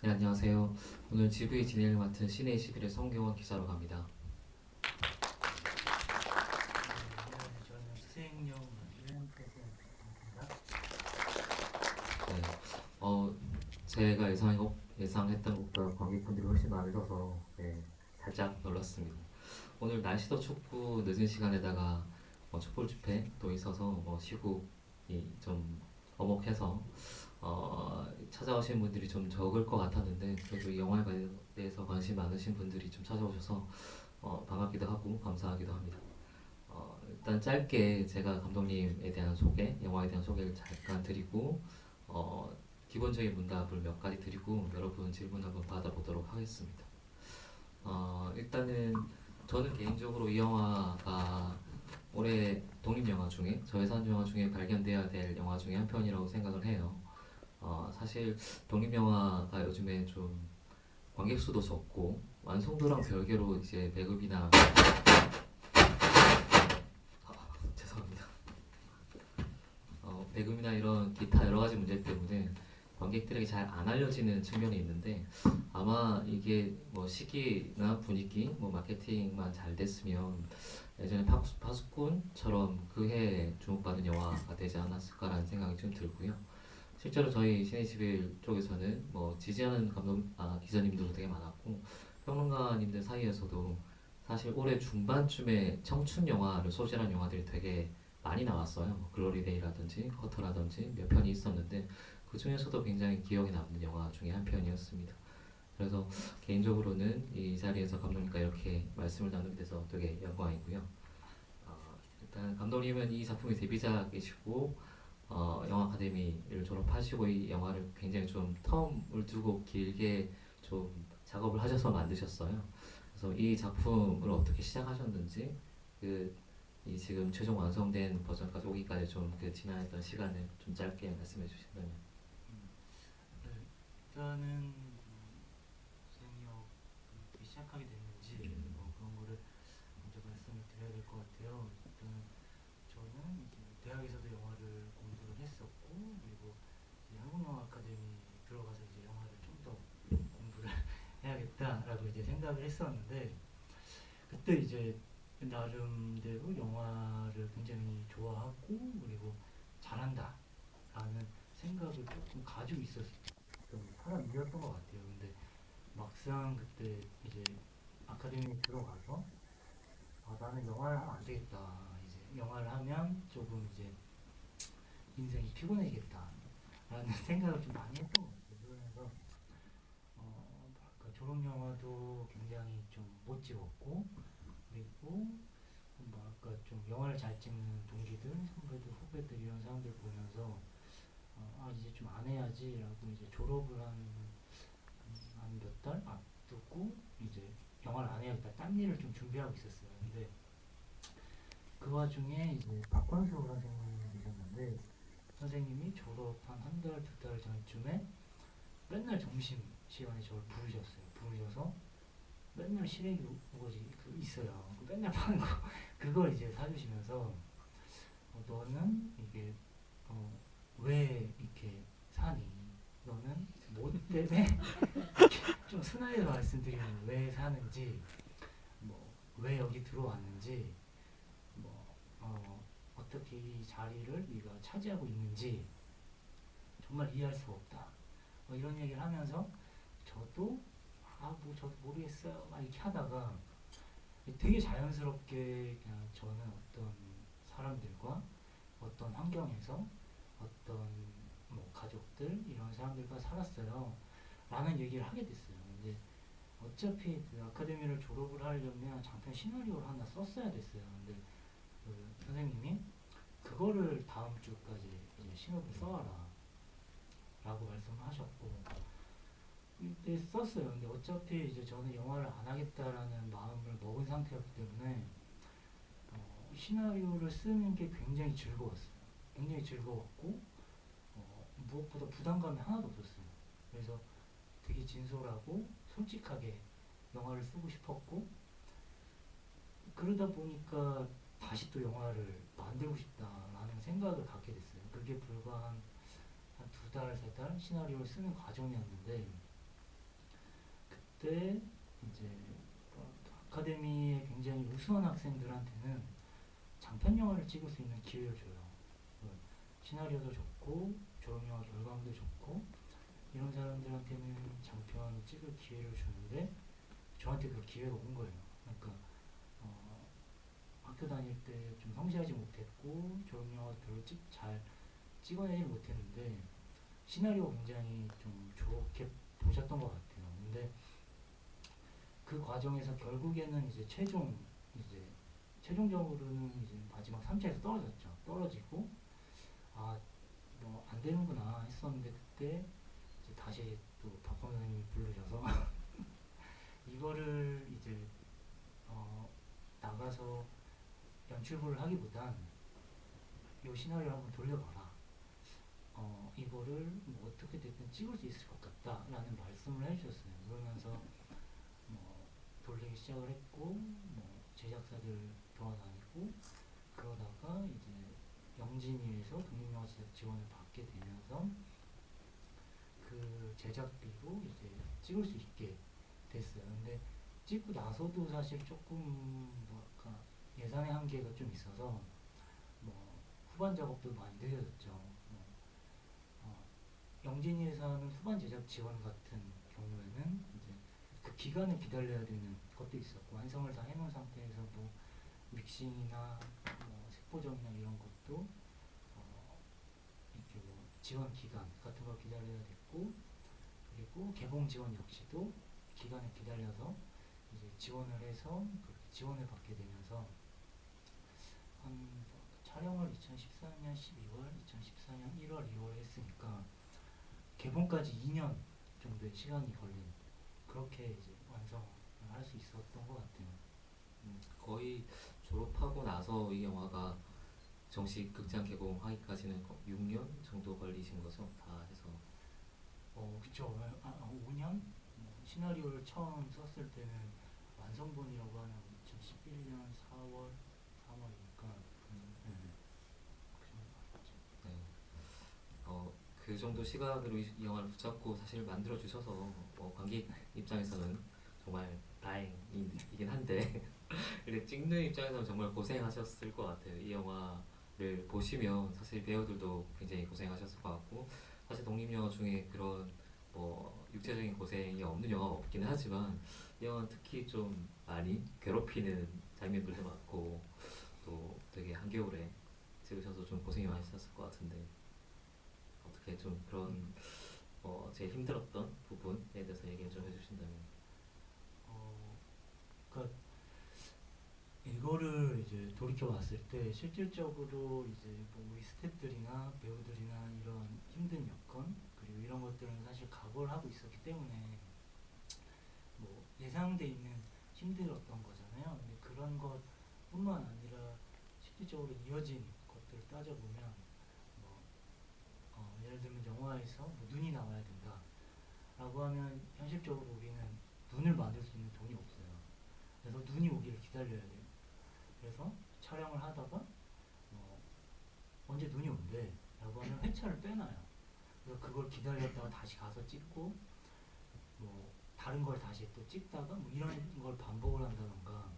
네, 안녕하세요. 오늘 GV 진행을 맡은 신의21의 성경원 기자로 갑니다. 안녕하세요. 저는 수생용 맡은 프레젠입니다. 네, 어, 제가 예상했던 것보다 관객분들이 훨씬 많으셔서 네, 살짝 놀랐습니다. 오늘 날씨도 춥고 늦은 시간에다가 촛불 집회 또 있어서 시국이 좀 엄혹해서 찾아오신 분들이 좀 적을 것 같았는데 그래도 이 영화에 대해서 관심 많으신 분들이 좀 찾아오셔서 반갑기도 하고 감사하기도 합니다. 일단 짧게 제가 감독님에 대한 소개, 영화에 대한 소개를 잠깐 드리고 어, 기본적인 문답을 몇 가지 드리고 여러분 질문 한번 받아보도록 하겠습니다. 일단은 저는 개인적으로 이 영화가 올해 독립영화 중에 저예산 영화 중에 발견돼야 될 영화 중에 한 편이라고 생각을 해요. 사실 독립영화가 요즘에 좀 관객 수도 적고 완성도랑 별개로 이제 배급이나 죄송합니다. 배급이나 이런 기타 여러 가지 문제 때문에 관객들에게 잘 안 알려지는 측면이 있는데 아마 이게 시기나 분위기, 마케팅만 잘 됐으면 예전에 파수꾼처럼 그 해에 주목받은 영화가 되지 않았을까라는 생각이 좀 들고요. 실제로 저희 신의21 쪽에서는 지지하는 기자님들도 되게 많았고 평론가님들 사이에서도 사실 올해 중반쯤에 청춘 영화를 소재한 영화들이 되게 많이 나왔어요. 글로리데이라든지 커터라든지 몇 편이 있었는데 그 중에서도 굉장히 기억에 남는 영화 중에 한 편이었습니다. 그래서 개인적으로는 이 자리에서 감독님과 이렇게 말씀을 나누게 돼서 되게 영광이고요. 일단 감독님은 이 작품이 데뷔작이시고 영화 아카데미를 졸업하시고 이 영화를 굉장히 좀 텀을 두고 길게 좀 작업을 하셔서 만드셨어요. 그래서 이 작품을 어떻게 시작하셨는지 이 지금 최종 완성된 버전까지 오기까지 좀 그 지난했던 시간을 좀 짧게 말씀해 주신다면. 네, 일단은 수생역 어떻게 시작하게 됐는지 그런 거를 먼저 말씀을 드려야 될 것 같아요. 일단 저는 이제 대학에서도 영화를 공부를 했었고 그리고 이제 한국영화 아카데미 들어가서 이제 영화를 좀 더 공부를 해야겠다라고 이제 생각을 했었는데 그때 이제 나름대로 영화를 굉장히 좋아하고 그리고 잘한다라는 생각을 조금 가지고 있었던 사람이었던 것 같아요. 근데 막상 그때 이제 아카데미에 들어가서 나는 영화를 하면 안 되겠다. 이제 영화를 하면 조금 이제 인생이 피곤해지겠다라는 생각을 좀 많이 했던 것 같아요. 그러면서 졸업 영화도 굉장히 좀 못 찍었고 그리고 뭐랄까 좀 영화를 잘 찍는 동기들, 선배들, 후배들 이런 사람들 보면서 이제 좀 안 해야지라고 이제 졸업을 한 몇 달 앞두고 이제 영화를 안 해야겠다, 딴 일을 좀 준비하고 있었어요. 근데 그 와중에 이제 박광수 선생님이 계셨는데 선생님이 졸업한 한 달, 두 달 전쯤에 맨날 점심 시간에 저를 부르셨어요. 부르셔서 맨날 시래기 우거지 그 있어요. 맨날 파는 거 그걸 이제 사주시면서 너는 이게 왜 이렇게 사니? 너는 뭐 때문에 좀 순하게 말씀드리면 왜 사는지, 왜 여기 들어왔는지, 어떻게 이 자리를 네가 차지하고 있는지 정말 이해할 수가 없다. 이런 얘기를 하면서 저도 저도 모르겠어요. 막 이렇게 하다가 되게 자연스럽게 그냥 저는 어떤 사람들과 어떤 환경에서 어떤 가족들 이런 사람들과 살았어요. 라는 얘기를 하게 됐어요. 근데 어차피 그 아카데미를 졸업을 하려면 장편 시나리오를 하나 썼어야 됐어요. 근데 그 선생님이 그거를 다음 주까지 이제 시놉을 써와라 라고 말씀하셨고 그때 썼어요. 근데 어차피 이제 저는 영화를 안 하겠다라는 마음을 먹은 상태였기 때문에 시나리오를 쓰는 게 굉장히 즐거웠어요. 굉장히 즐거웠고 무엇보다 부담감이 하나도 없었어요. 그래서 되게 진솔하고 솔직하게 영화를 쓰고 싶었고 그러다 보니까 다시 또 영화를 만들고 싶다라는 생각을 갖게 됐어요. 그게 불과 한 두 달, 세 달 시나리오를 쓰는 과정이었는데 때 이제 아카데미의 굉장히 우수한 학생들한테는 장편 영화를 찍을 수 있는 기회를 줘요. 시나리오도 좋고 조명 영화 결과물도 좋고 이런 사람들한테는 장편을 찍을 기회를 주는데 저한테 그 기회가 온 거예요. 그러니까 학교 다닐 때 좀 성실하지 못했고 조명 영화도 별로 잘 찍어내지 못했는데 시나리오 굉장히 좀 좋게 보셨던 것 같아요. 근데 그 과정에서 결국에는 이제 최종적으로는 이제 마지막 3차에서 떨어졌죠. 떨어지고 아 뭐 안 되는구나 했었는데 그때 이제 다시 또 덕권 선생님이 부르셔서 이거를 이제 나가서 연출부를 하기보단 요 시나리오를 한번 돌려봐라. 이거를 뭐 어떻게 됐든 찍을 수 있을 것 같다라는 말씀을 해주셨어요. 그러면서 뭐 돌리기 시작을 했고 뭐 제작사들 돌아다니고 그러다가 이제 영진이에서 독립영화 제작 지원을 받게 되면서 그 제작비로 이제 찍을 수 있게 됐어요. 근데 찍고 나서도 사실 조금 뭐랄까 예산의 한계가 좀 있어서 뭐 후반 작업도 많이 느려졌죠. 영진이 회사는 후반 제작 지원 같은 경우에는 이제 그 기간을 기다려야 되는 것도 있었고 완성을 다 해놓은 상태에서 뭐 믹싱이나 뭐 색보정이나 이런 것도 이렇게 뭐 지원 기간 같은 걸 기다려야 됐고 그리고 개봉 지원 역시도 기간을 기다려서 이제 지원을 해서 그렇게 지원을 받게 되면서 한 촬영을 2014년 12월, 2014년 1월, 2월 했으니까 개봉까지 2년 정도의 시간이 걸린 그렇게 이제 완성을 할 수 있었던 것 같아요. 거의 졸업하고 나서 이 영화가 정식 극장 개봉하기까지는 6년 정도 걸리신 거죠? 다 해서. 그쵸. 5년? 시나리오를 처음 썼을 때는 완성본이라고 하면 2011년 4월, 3월이니까 네. 그 정도 맞죠. 네. 그 정도 시간으로 이 영화를 붙잡고 사실 만들어 주셔서 관객 입장에서는 정말 다행이긴 한데 근데 찍는 입장에서는 정말 고생하셨을 것 같아요. 이 영화를 보시면 사실 배우들도 굉장히 고생하셨을 것 같고 사실 독립영화 중에 그런 뭐 육체적인 고생이 없는 영화가 없기는 하지만 이 영화는 특히 좀 많이 괴롭히는 장면들도 많고 또 되게 한겨울에 찍으셔서 좀 고생이 많으셨을 것 같은데 어떻게 좀 그런 제일 힘들었던 부분에 대해서 얘기를 좀 해주신다면. 그러니까 이거를 이제 돌이켜 봤을 때 실질적으로 이제 뭐 우리 스태프들이나 배우들이나 이런 힘든 여건 그리고 이런 것들은 사실 각오를 하고 있었기 때문에 뭐 예상돼 있는 힘들었던 거잖아요. 근데 그런 것뿐만 아니라 실질적으로 이어진 것들을 따져보면 뭐 예를 들면 영화에서 뭐 눈이 나와야 된다라고 하면 현실적으로 우리는 눈을 만들 수 있는 돈이 없어요. 그래서 눈이 오기를 기다려야 돼요. 그래서 촬영을 하다가 언제 눈이 온대 라고 하면 회차를 빼놔요. 그래서 그걸 기다렸다가 다시 가서 찍고 뭐 다른 걸 다시 또 찍다가 뭐 이런 걸 반복을 한다던가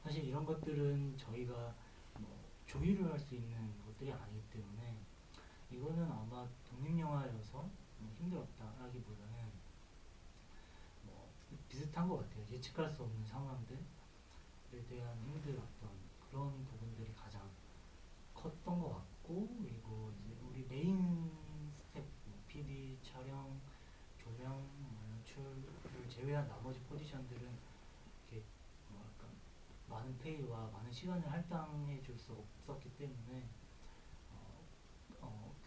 사실 이런 것들은 저희가 뭐 조율을 할 수 있는 것들이 아니기 때문에 이거는 아마 독립영화여서 뭐 힘들었다라기보다는 뭐 비슷한 것 같아요. 예측할 수 없는 상황들에 대한 힘들었던 그런 부분들이 가장 컸던 것 같고 그리고 이제 우리 메인 스텝 뭐 PD, 촬영, 조명, 뭐 연출을 제외한 나머지 포지션들은 이렇게 뭐랄까 많은 페이와 많은 시간을 할당해 줄 수 없었기 때문에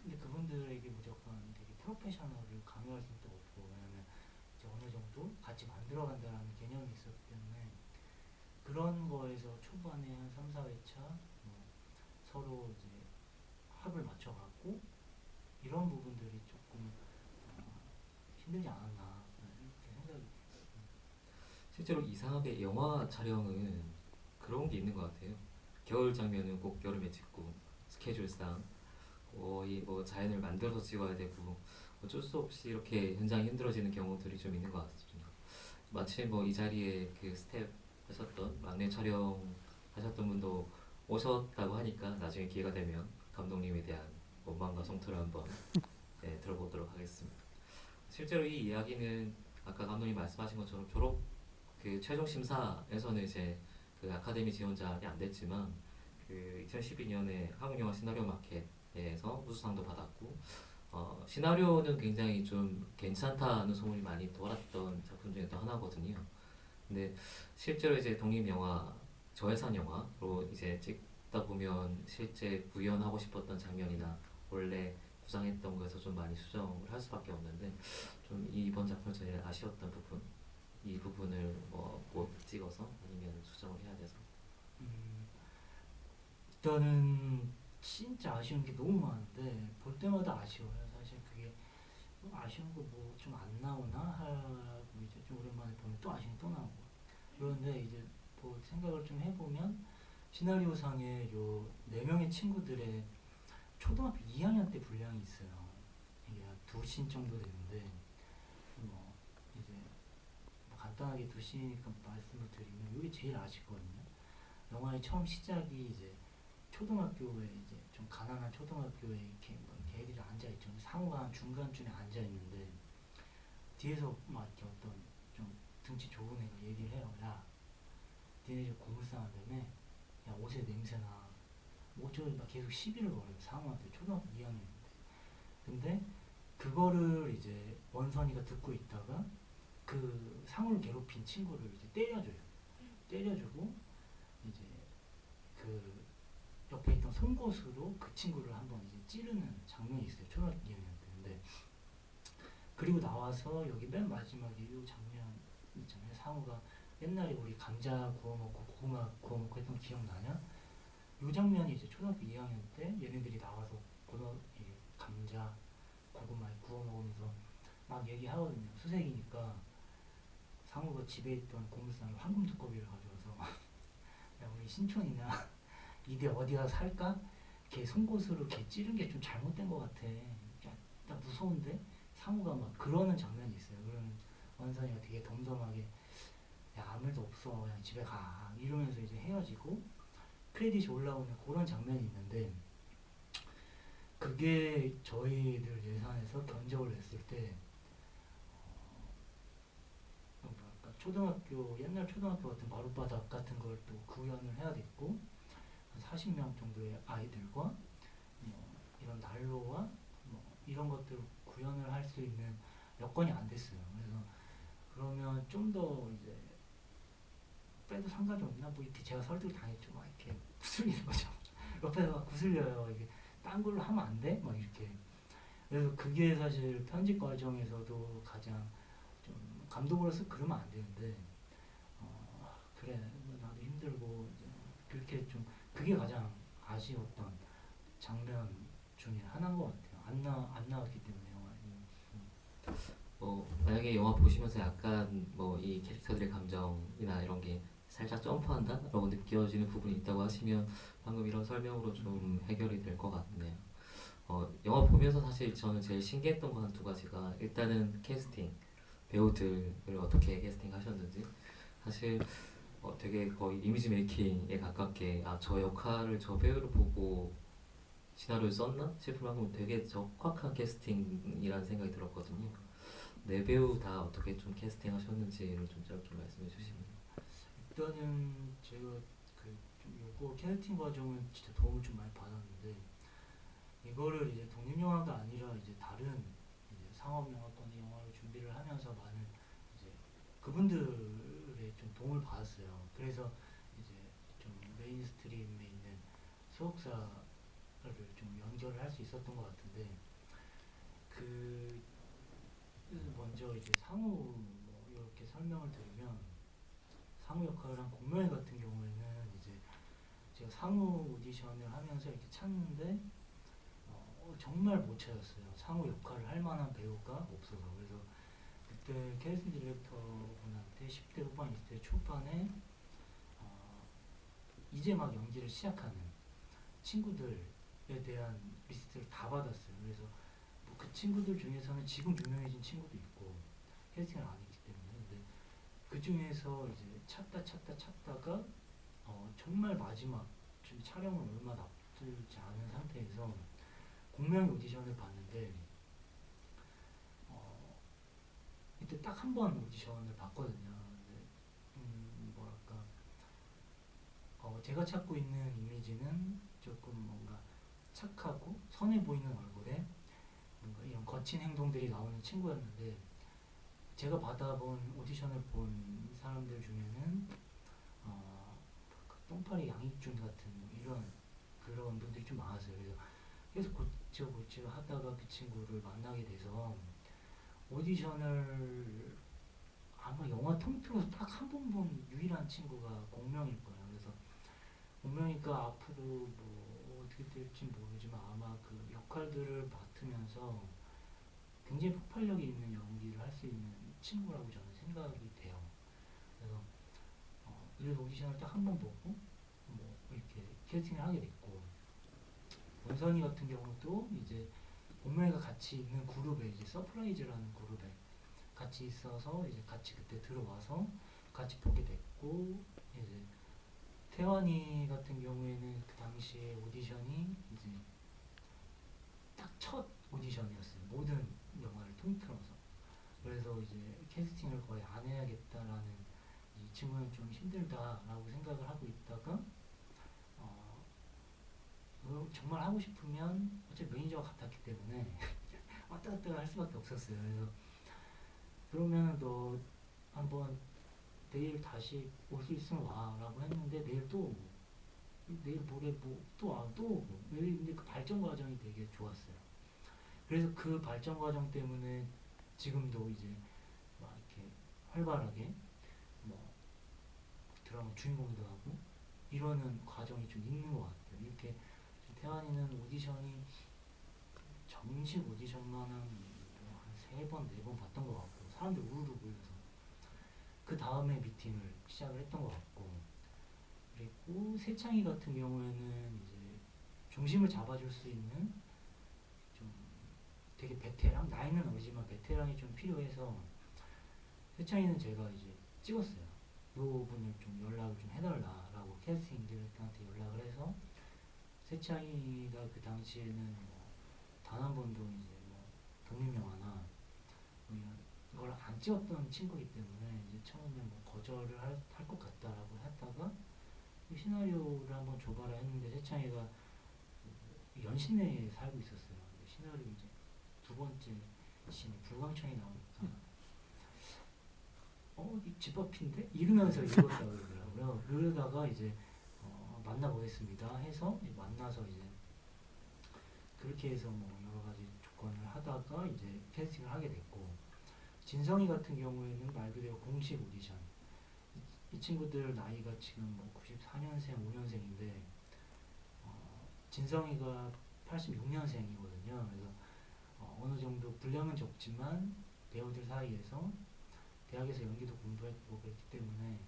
근데 그분들에게 무조건 되게 프로페셔널을 강요할 수는 또 없고 왜냐면 이제 어느 정도 같이 만들어간다라는 개념이 있었기 때문에 그런 거에서 초반에 한 3, 4회차 뭐 서로 이제 합을 맞춰갖고 이런 부분들이 조금 힘들지 않았나 이렇게 생각이. 실제로 이상하게 영화 촬영은 그런 게 있는 것 같아요. 겨울 장면은 꼭 여름에 찍고 스케줄상 거의 뭐 자연을 만들어서 찍어야 되고 어쩔 수 없이 이렇게 현장이 힘들어지는 경우들이 좀 있는 것 같습니다. 마침 뭐 이 자리에 그 스텝 하셨던 막내 촬영 하셨던 분도 오셨다고 하니까 나중에 기회가 되면 감독님에 대한 원망과 성토를 한번 들어보도록 하겠습니다. 실제로 이 이야기는 아까 감독님 말씀하신 것처럼 졸업 그 최종 심사에서는 이제 그 아카데미 지원자는 안 됐지만 그 2012년에 한국영화 시나리오 마켓에서 우수상도 받았고 시나리오는 굉장히 좀 괜찮다는 소문이 많이 돌았던 작품 중에 또 하나거든요. 근데 실제로 이제 독립 영화, 저예산 영화로 이제 찍다 보면 실제 구현하고 싶었던 장면이나 원래 구상했던 거에서 좀 많이 수정을 할 수밖에 없는데 좀 이번 작품에서 제일 아쉬웠던 부분, 이 부분을 뭐 못 찍어서 아니면 수정을 해야 돼서. 음, 일단은 진짜 아쉬운 게 너무 많은데 볼 때마다 아쉬워요. 사실 그게 아쉬운 거 뭐 좀 안 나오나 하고 이제 좀 오랜만에 보면 또 아쉬운 게 또 나오고. 그런데 이제 뭐 생각을 좀 해보면 시나리오 상에 요 네 명의 친구들의 초등학교 2학년 때 분량이 있어요. 이게 한 2씬 정도 되는데 뭐 이제 뭐 간단하게 2씬이니까 말씀을 드리면 이게 제일 아쉽거든요. 영화의 처음 시작이 이제 초등학교에 이제 좀 가난한 초등학교에 이렇게 뭐 이렇게 애들이 앉아 있죠. 상호가 한 중간쯤에 앉아 있는데 뒤에서 막 이렇게 어떤 좀 등치 좋은 애가 얘기를 해요. 야, 니네 집 고물상 한다며? 야, 옷에 냄새나. 뭐 어쩌고 막 계속 시비를 걸어요. 상호한테 초등학교 2학년인데. 근데 그거를 이제 원선이가 듣고 있다가 그 상호를 괴롭힌 친구를 이제 때려줘요. 때려주고 이제 그 옆에 있던 송곳으로 그 친구를 한번 이제 찌르는 장면이 있어요. 초등학교 2학년 때. 근데 그리고 나와서 여기 맨 마지막에 이 장면 있잖아요. 상우가 옛날에 우리 감자 구워 먹고 고구마 구워 먹고 했던 기억나냐? 이 장면이 이제 초등학교 2학년 때 얘네들이 나와서 이 감자 고구마 구워 먹으면서 막 얘기하거든요. 수색이니까 상우가 집에 있던 고물상을 황금 두꺼비를 가져와서 야 우리 신촌이나 이대 어디 가서 살까? 걔 송곳으로 걔 찌른 게 좀 잘못된 것 같아. 야, 나 무서운데? 상우가 막 그러는 장면이 있어요. 그러면 원선이가 되게 덤덤하게 야 아무 일도 없어 그냥 집에 가 이러면서 이제 헤어지고 크레딧이 올라오는 그런 장면이 있는데 그게 저희들 예산에서 견적을 냈을 때 뭐랄까 초등학교 옛날 초등학교 같은 마룻바닥 같은 걸 또 구현을 해야 됐고 한 40명 정도의 아이들과 뭐 이런 난로와 뭐 이런 것들을 구현을 할 수 있는 여건이 안 됐어요. 그래서 그러면 좀 더 이제 빼도 상관이 없나 뭐 이렇게 제가 설득을 당했죠. 막 이렇게 구슬리는 거죠. 옆에서 막 구슬려요. 이게 딴 걸로 하면 안 돼? 막 이렇게. 그래서 그게 사실 편집 과정에서도 가장 좀 감독으로서 그러면 안 되는데 그래 나도 힘들고 이제 그렇게 좀 그게 가장 아쉬웠던 장면 중에 하나인 것 같아요. 안 나왔기 때문에 영화에. 만약에 영화 보시면서 약간 뭐 이 캐릭터들의 감정이나 이런 게 살짝 점프한다라고 느껴지는 부분이 있다고 하시면 방금 이런 설명으로 좀 해결이 될 것 같네요. 영화 보면서 사실 저는 제일 신기했던 거 한 두 가지가 일단은 캐스팅, 배우들을 어떻게 캐스팅하셨는지 사실 되게 거의 이미지 메이킹에 가깝게 저 역할을 저 배우를 보고 시나리오를 썼나 싶을 만큼 되게 적확한 캐스팅이라는 생각이 들었거든요. 네 배우 다 어떻게 좀 캐스팅하셨는지를 좀 말씀해 주시면. 일단은 제가 그좀 요거 캐스팅 과정은 진짜 도움을 좀 많이 받았는데 이거를 이제 독립영화가 아니라 이제 다른 이제 상업영화권의 영화를 준비를 하면서 많은 이제 그분들의 좀 도움을 받았어요. 그래서 이제 좀 메인스트림에 있는 소속사를 좀 연결을 할 수 있었던 것 같은데 그 먼저 이제 상우 뭐 이렇게 설명을 드리면 상우 역할을 한 공명이 같은 경우에는 이제 제가 상우 오디션을 하면서 이렇게 찾는데 정말 못 찾았어요. 상우 역할을 할 만한 배우가 없어서. 그래서 그때 캐스팅 디렉터분한테 10대 후반, 20대 초반에 이제 막 연기를 시작하는 친구들에 대한 리스트를 다 받았어요. 그래서 뭐그 친구들 중에서는 지금 유명해진 친구도 있고 캐스팅을 안 했기 때문에 근데 그 중에서 이제 찾다가 정말 마지막 지금 촬영을 얼마 남지 않은 상태에서 공명 오디션을 봤는데 이때 딱 한 번 오디션을 봤거든요. 근데 뭐랄까 제가 찾고 있는 이미지는 조금 뭔가 착하고 선해 보이는 얼굴에 뭔가 이런 거친 행동들이 나오는 친구였는데 제가 받아본 오디션을 본 사람들 중에는 그 똥파리 양익준 같은 뭐 이런 그런 분들이 좀 많았어요. 그래서 계속 고쳐 하다가 그 친구를 만나게 돼서 오디션을 아마 영화 통틀어서 딱 한 번 본 유일한 친구가 공명일 거예요. 그래서 공명이가 앞으로 뭐 어떻게 될지 모르지만 아마 그 역할들을 맡으면서 굉장히 폭발력이 있는 연기를 할 수 있는 친구라고 저는 생각이 돼요. 그래서 그래서 오디션을 딱 한 번 보고 뭐 이렇게 캐스팅을 하게 됐고 원선이 같은 경우도 이제 공명이가 같이 있는 그룹에 이제 서프라이즈라는 그룹에 같이 있어서 이제 같이 그때 들어와서 같이 보게 됐고 이제 태환이 같은 경우에는 그 당시에 오디션이 이제 딱 첫 오디션이었어요. 모든 영화를 통틀어서. 그래서 이제 캐스팅을 거의 안 해야겠다라는 이 친구는 좀 힘들다라고 생각을 하고 있다가 정말 하고 싶으면 어차피 매니저가 같았기 때문에 왔다 갔다 할 수밖에 없었어요. 그래서 그러면 너 한번 내일 다시 올 수 있으면 와라고 했는데 내일 또 오고 내일 모레 뭐 또 와 또 오고 근데 그 발전 과정이 되게 좋았어요. 그래서 그 발전 과정 때문에 지금도 이제 막 이렇게 활발하게 뭐 드라마 주인공도 하고 이러는 과정이 좀 있는 것 같아요. 이렇게 태환이는 오디션이 정식 오디션만 한 세 번, 네 번 봤던 것 같고 사람들 우르르 몰려서 그 다음에 미팅을 시작을 했던 것 같고 그리고 세창이 같은 경우에는 이제 중심을 잡아줄 수 있는 좀 되게 베테랑 나이는 어리지만 베테랑이 좀 필요해서 세창이는 제가 이제 찍었어요. 요 분을 좀 연락을 좀 해달라라고 캐스팅 디렉터한테 연락을 해서 세창이가 그 당시에는 뭐 단 한 번도 이제 뭐 독립영화나 뭐 이런 걸 안 찍었던 친구이기 때문에 이제 처음에 뭐 거절을 할 것 같다라고 했다가 시나리오를 한번 줘봐라 했는데 세창이가 연신내에 살고 있었어요. 근데 시나리오 이제 두 번째 씬이 불광천이 나오니까 이 집 앞인데? 이러면서 읽었다고 그러더라고요. 그러다가 이제 만나보겠습니다 해서 이제 만나서 이제 그렇게 해서 뭐 여러 가지 조건을 하다가 이제 캐스팅을 하게 됐고 진성이 같은 경우에는 말 그대로 공식 오디션 이 친구들 나이가 지금 뭐 94년생, 5년생인데 진성이가 86년생이거든요. 그래서 어느 정도 분량은 적지만 배우들 사이에서 대학에서 연기도 공부했고 그랬기 때문에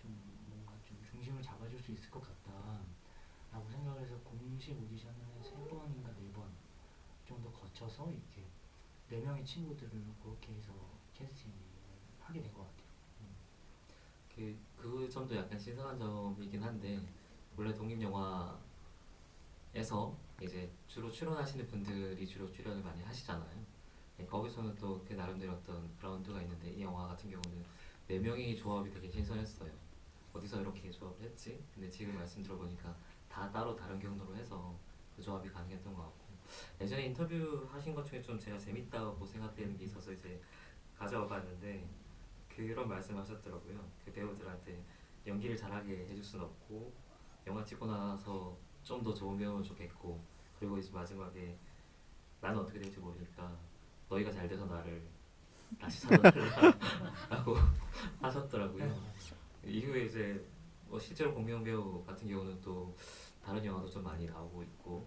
좀 뭔가 좀 중심을 잡아줄 수 있을 것 같다라고 생각을 해서 공식 오디션을 세 번인가 네 번 정도 거쳐서 이렇게 네 명의 친구들을 그렇게 해서 캐스팅을 하게 된 것 같아요. 그 점도 약간 신선한 점이긴 한데 원래 독립영화에서 이제 주로 출연하시는 분들이 주로 출연을 많이 하시잖아요. 거기서는 또 그 나름대로 어떤 그라운드가 있는데 이 영화 같은 경우는 네 명의 조합이 되게 신선했어요. 어디서 이렇게 조합을 했지? 근데 지금 말씀 들어보니까 다 따로 다른 경로로 해서 그 조합이 가능했던 것 같고 예전에 인터뷰 하신 것 중에 좀 제가 재밌다고 생각되는 게 있어서 이제 가져와 봤는데 그런 말씀하셨더라고요. 그 배우들한테 연기를 잘하게 해줄 수는 없고 영화 찍고 나서 좀 더 좋은 배우면 좋겠고 그리고 이제 마지막에 나는 어떻게 될지 모르니까 너희가 잘 돼서 나를 다시 찾아달라고 하셨더라고요. 이후에 이제 뭐 실제로 공명 배우 같은 경우는 또 다른 영화도 좀 많이 나오고 있고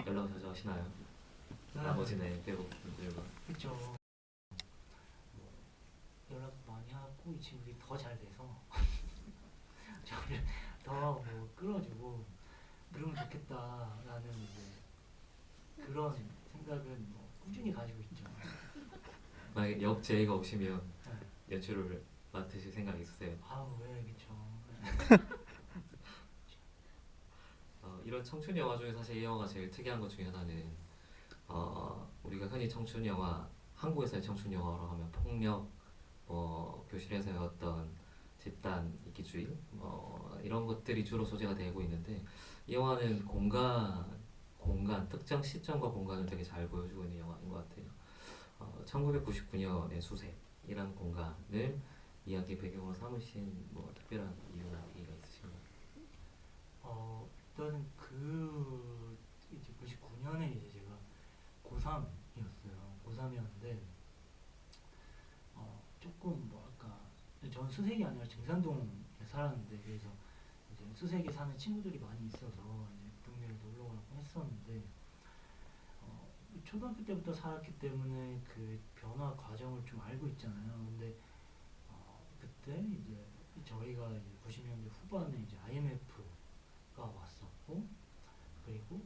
연락 자주 하시나요? 나머지 네 배우분들과. 그렇죠. 연락 많이 하고 이 친구들이 더 잘 돼서 저를 더 뭐 끌어주고 그러면 좋겠다라는 이제 그런 생각은 뭐 꾸준히 가지고 있죠. 만약에 역제의가 오시면 네. 연출을 맡으실 생각 있으세요? 왜 그쵸. 이런 청춘 영화 중에 사실 이 영화가 제일 특이한 것 중에 하나는 우리가 흔히 청춘 영화, 한국에서의 청춘 영화로 하면 폭력, 교실에서의 어떤 집단 이기주의, 이런 것들이 주로 소재가 되고 있는데 이 영화는 공간, 특정 시점과 공간을 되게 잘 보여주고 있는 영화인 것 같아요. 1999년의 수색이라는 공간을 이야기 배경으로 삼으신 뭐 특별한 이유나 계기가 있으신가요? 일단은 이제 99년에 이제 제가 고3이었어요. 고3이었는데 조금 뭐랄까 전 수색이 아니라 증산동에 살았는데 그래서 이제 수색에 사는 친구들이 많이 있어서 이제 동네를 놀러 가고 했었는데 초등학교 때부터 살았기 때문에 그 변화 과정을 좀 알고 있잖아요. 근데 그때 이제 저희가 이제 90년대 후반에 이제 IMF가 왔었고 그리고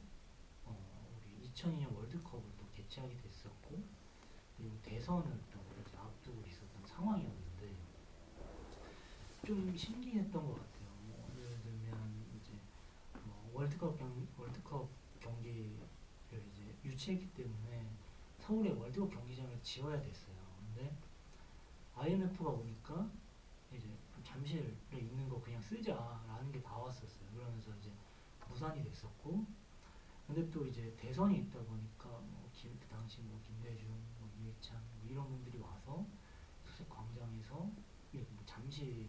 우리 2002년 월드컵을 또 개최하게 됐었고 그리고 대선을 또 이제 앞두고 있었던 상황이었는데 좀 신기했던 것 같아요. 뭐 예를 들면 이제 월드컵 경기를 이제 유치했기 때문에 서울에 월드컵 경기장을 지어야 됐어요. 근데 IMF가 오니까 이제 잠실에 있는 거 그냥 쓰자라는 게 나왔었어요. 그러면서 이제 무산이 됐었고, 근데 또 이제 대선이 있다 보니까 그 당시 뭐 김대중, 뭐 이회창 뭐 이런 분들이 와서 수색 광장에서 이렇게 뭐 잠실이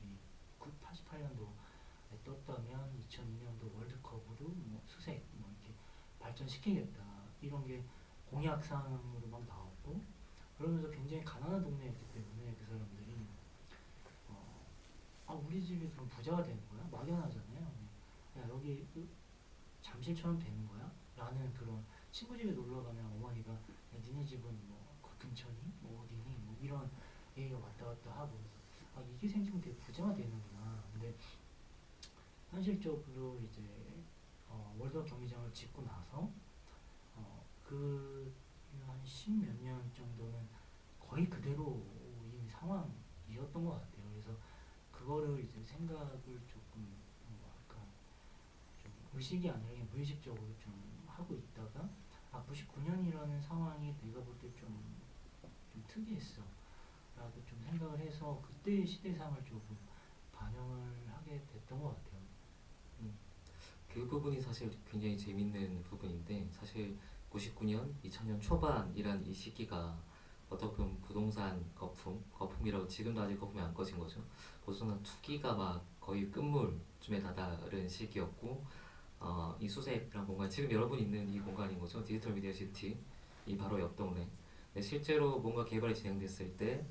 88년도에 떴다면 2002년도 월드컵으로 뭐 수색 뭐 이렇게 발전시키겠다 이런 게 공약상으로 막 나왔고 그러면서 굉장히 가난한 동네였기 때문에 그 사람들이 우리 집이 그럼 부자가 되는 거야? 막연하잖아요. 야 여기 잠실처럼 되는 거야? 라는 그런 친구 집에 놀러 가면 어머니가 야, 니네 집은 뭐그 근처니? 뭐 어디니? 뭐 이런 얘기가 왔다 갔다 하고 이게 생기면 되게 부자가 되는구나. 근데 현실적으로 이제 월드컵 경기장을 짓고 나서 그 한 십몇 년 정도는 거의 그대로인 상황이었던 것 같아요. 그래서 그거를 이제 생각을 조금 뭐랄까 좀 의식이 아니라 그냥 무의식적으로 좀 하고 있다가 99년이라는 상황이 내가 볼 때 좀 특이했어 라고 좀 생각을 해서 그때의 시대상을 조금 반영을 하게 됐던 것 같아요. 음, 그 부분이 사실 굉장히 재밌는 부분인데 사실 99년, 2000년 초반이란 이 시기가 어떻게 보면 부동산 거품이라고 지금도 아직 거품이 안 꺼진 거죠. 부동산 투기가 막 거의 끝물쯤에 다다른 시기였고 이 수색이란 공간 지금 여러분 있는 이 공간인 거죠. 디지털 미디어 시티 이 바로 옆 동네. 근데 실제로 뭔가 개발이 진행됐을 때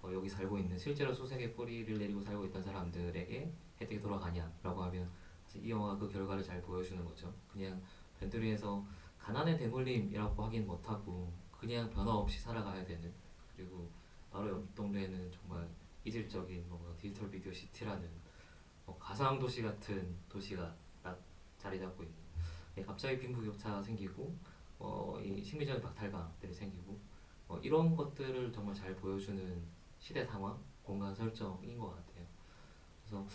여기 살고 있는 실제로 수색의 뿌리를 내리고 살고 있던 사람들에게 혜택이 돌아가냐라고 하면 사실 이 영화가 그 결과를 잘 보여주는 거죠. 그냥 변두리에서 가난의 대물림이라고 하긴 못하고 그냥 변화 없이 살아가야 되는 그리고 바로 옆 동네에는 정말 이질적인 뭔가 디지털 미디어 시티라는 가상 도시 같은 도시가 딱 자리 잡고 있는 갑자기 빈부격차가 생기고 이 심리적인 박탈감들이 생기고 이런 것들을 정말 잘 보여주는 시대 상황, 공간 설정인 것 같아요. 그래서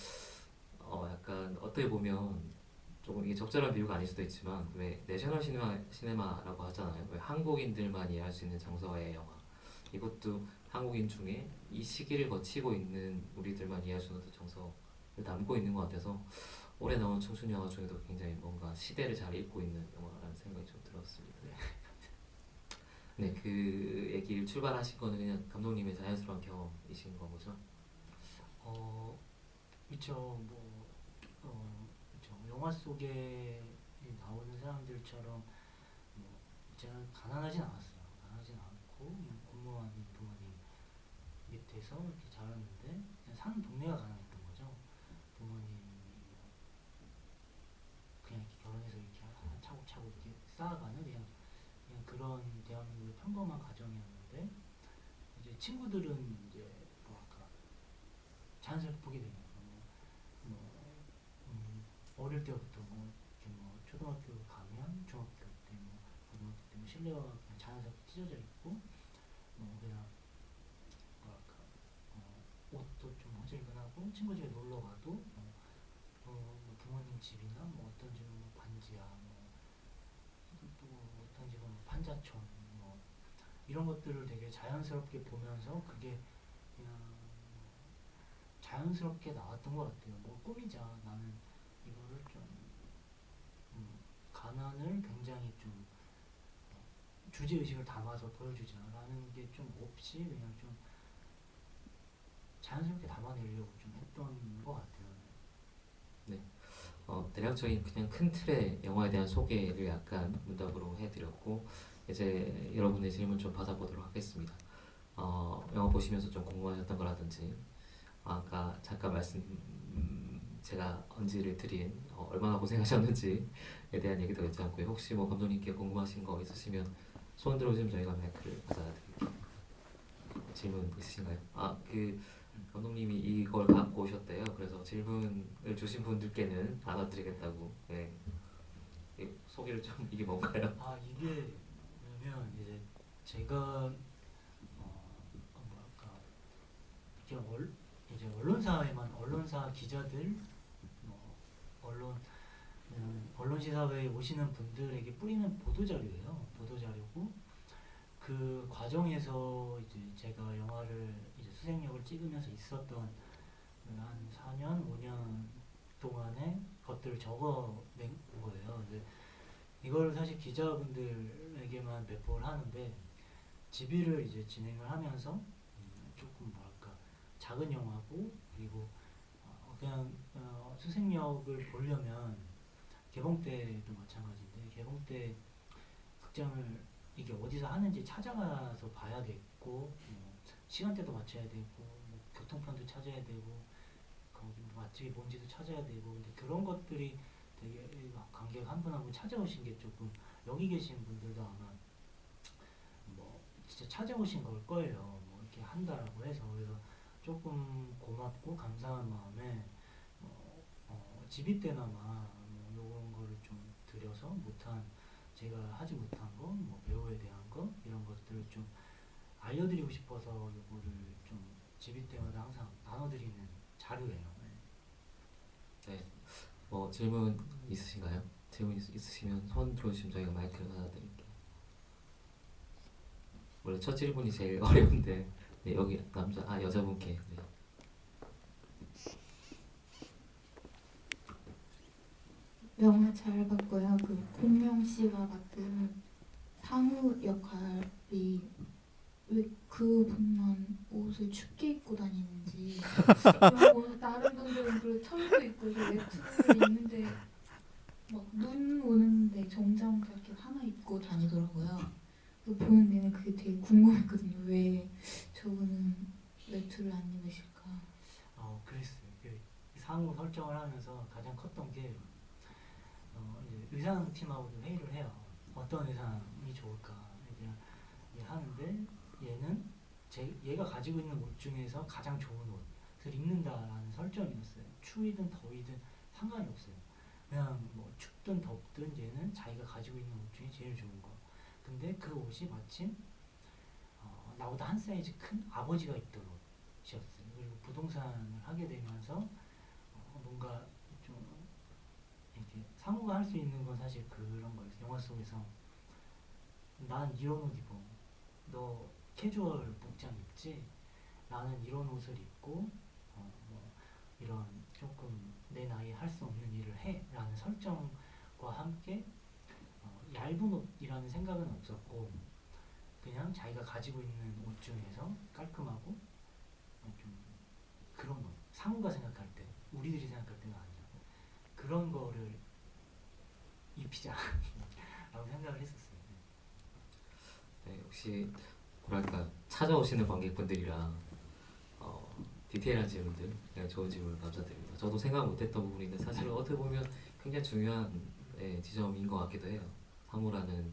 약간 어떻게 보면 조금 이게 적절한 비유가 아닐 수도 있지만 왜 내셔널 시네마라고 하잖아요. 왜 한국인들만 이해할 수 있는 정서의 영화. 이것도 한국인 중에 이 시기를 거치고 있는 우리들만 이해할 수 있는 정서를 담고 있는 것 같아서 올해 나온 청춘 영화 중에도 굉장히 뭔가 시대를 잘 읽고 있는 영화라는 생각이 좀 들었습니다. 네, 그 얘기를 출발하신 거는 그냥 감독님의 자연스러운 경험이신 거죠? 그쵸. 그쵸. 영화 속에 나오는 사람들처럼 제가 가난하진 않았어요. 가난하진 않고 그냥 공무원인 부모님 밑에서 이렇게 자랐는데 그냥 사는 동네가 가난했던 거죠. 부모님이 그냥 이렇게 결혼해서 이렇게 차곡차곡 이렇게 쌓아가는 그냥 그런 대한민국의 평범한 가정이었는데 이제 친구들은 이제 뭐랄까 자연스럽게 보게 되는 거예요. 어릴 때부터 이렇게 초등학교 가면 중학교 때 고등학교 때 실내화 그냥 자연스럽게 찢어져 있고 그냥 뭐랄까 옷도 좀 가도 친구 집에 놀러 가도 뭐 부모님 집이나 뭐 어떤 집은 뭐 반지하 또 어떤 집은 뭐 판자촌 뭐 이런 것들을 되게 자연스럽게 보면서 그게 그냥 자연스럽게 나왔던 것 같아요. 뭐 꾸미자 나는 이거를 좀 가난을 굉장히 좀 주제 의식을 담아서 보여주자라는 게 좀 없이 그냥 좀 자연스럽게 담아내려고 좀 했던 것 같아요. 대략적인 그냥 큰 틀의 영화에 대한 소개를 약간 문답으로 해드렸고 이제 여러분의 질문 좀 받아보도록 하겠습니다. 영화 보시면서 좀 궁금하셨던 거라든지 아까 잠깐 제가 언지를 드린 얼마나 고생하셨는지에 대한 얘기도 여쭤봤고요. 혹시 뭐 감독님께 궁금하신 거 있으시면 손 들어주시면 저희가 마이크를 받아드릴게요. 질문 있으신가요? 감독님이 이걸 갖고 오셨대요. 그래서 질문을 주신 분들께는 나눠드리겠다고. 네. 소개를 좀 이게 뭔가요? 이게 뭐냐면 이제 제가 뭐랄까 이게 이제 언론사 기자들 뭐 언론 시사회에 오시는 분들에게 뿌리는 보도 자료예요. 보도 자료고 그 과정에서 이제 제가 영화를 이제 수색역을 찍으면서 있었던 한 4년, 5년 동안의 것들을 적어낸 거예요. 근데 이걸 사실 기자분들에게만 배포를 하는데 집의를 이제 진행을 하면서 조금 뭐랄까 작은 영화고 그리고 그냥 수색역을 보려면 개봉 때도 마찬가지인데 개봉 때 극장을 이게 어디서 하는지 찾아가서 봐야겠고 시간대도 맞춰야 되고 뭐 교통편도 찾아야 되고 거기 맛집이 뭔지도 찾아야 되고 근데 그런 것들이 되게 관객 한 분 한 분 찾아오신 게 조금 여기 계신 분들도 아마 뭐 진짜 찾아오신 걸 거예요. 뭐 이렇게 한다라고 해서 그래서 조금 고맙고 감사한 마음에 집이 때나마 뭐 이런 거를 좀 드려서 제가 하지 못한 거, 뭐 배우에 대한 거 이런 것들을 좀 알려드리고 싶어서 이거를 좀 집이 때마다 항상 나눠드리는 자료예요. 네. 질문 있으신가요? 질문 있으시면 손 들어주시면 저희가 마이크를 받아드릴게요. 원래 첫 질문이 제일 어려운데 네, 여기 여자분께 네. 영화 잘 봤고요. 그 공명 씨가 맡은 상우 역할이 왜 그분만 옷을 춥게 입고 다니는지 다른 분들은 그 철도 입고 외투를 입는데 막 눈 오는데 정장 자켓 하나 입고 다니더라고요. 그 보는 내내 그게 되게 궁금했거든요. 왜 저분은 외투를 안 입으실까? 그랬어요. 그 상호 설정을 하면서 가장 컸던 게 이제 의상팀하고도 회의를 해요. 어떤 의상이 좋을까 하는데 얘는 얘가 가지고 있는 옷 중에서 가장 좋은 옷을 입는다라는 설정이었어요. 추위든 더위든 상관이 없어요. 그냥 뭐 춥든 덥든 얘는 자기가 가지고 있는 옷 중에 제일 좋은 거. 근데 그 옷이 마침 나보다 한 사이즈 큰 아버지가 입던 옷이었어요. 그리고 부동산을 하게 되면서 뭔가 좀 이렇게 상호가 할 수 있는 건 사실 그런 거예요. 영화 속에서 난 이런 옷 입어. 너 캐주얼 복장 입지? 나는 이런 옷을 입고 뭐 이런 조금 내 나이에 할 수 없는 일을 해 라는 설정과 함께 얇은 옷이라는 생각은 없었고 그냥 자기가 가지고 있는 옷 중에서 깔끔하고 좀 그런 옷 상우가 생각할 때 우리들이 생각할 때가 아니라 그런 거를 입히자 라고 생각을 했었어요. 네, 혹시 뭐랄까 찾아오시는 관객분들이랑 디테일한 질문들 그냥 좋은 질문 감사드립니다. 저도 생각 못했던 부분인데 사실 어떻게 보면 굉장히 중요한 지점인 것 같기도 해요. 상우라는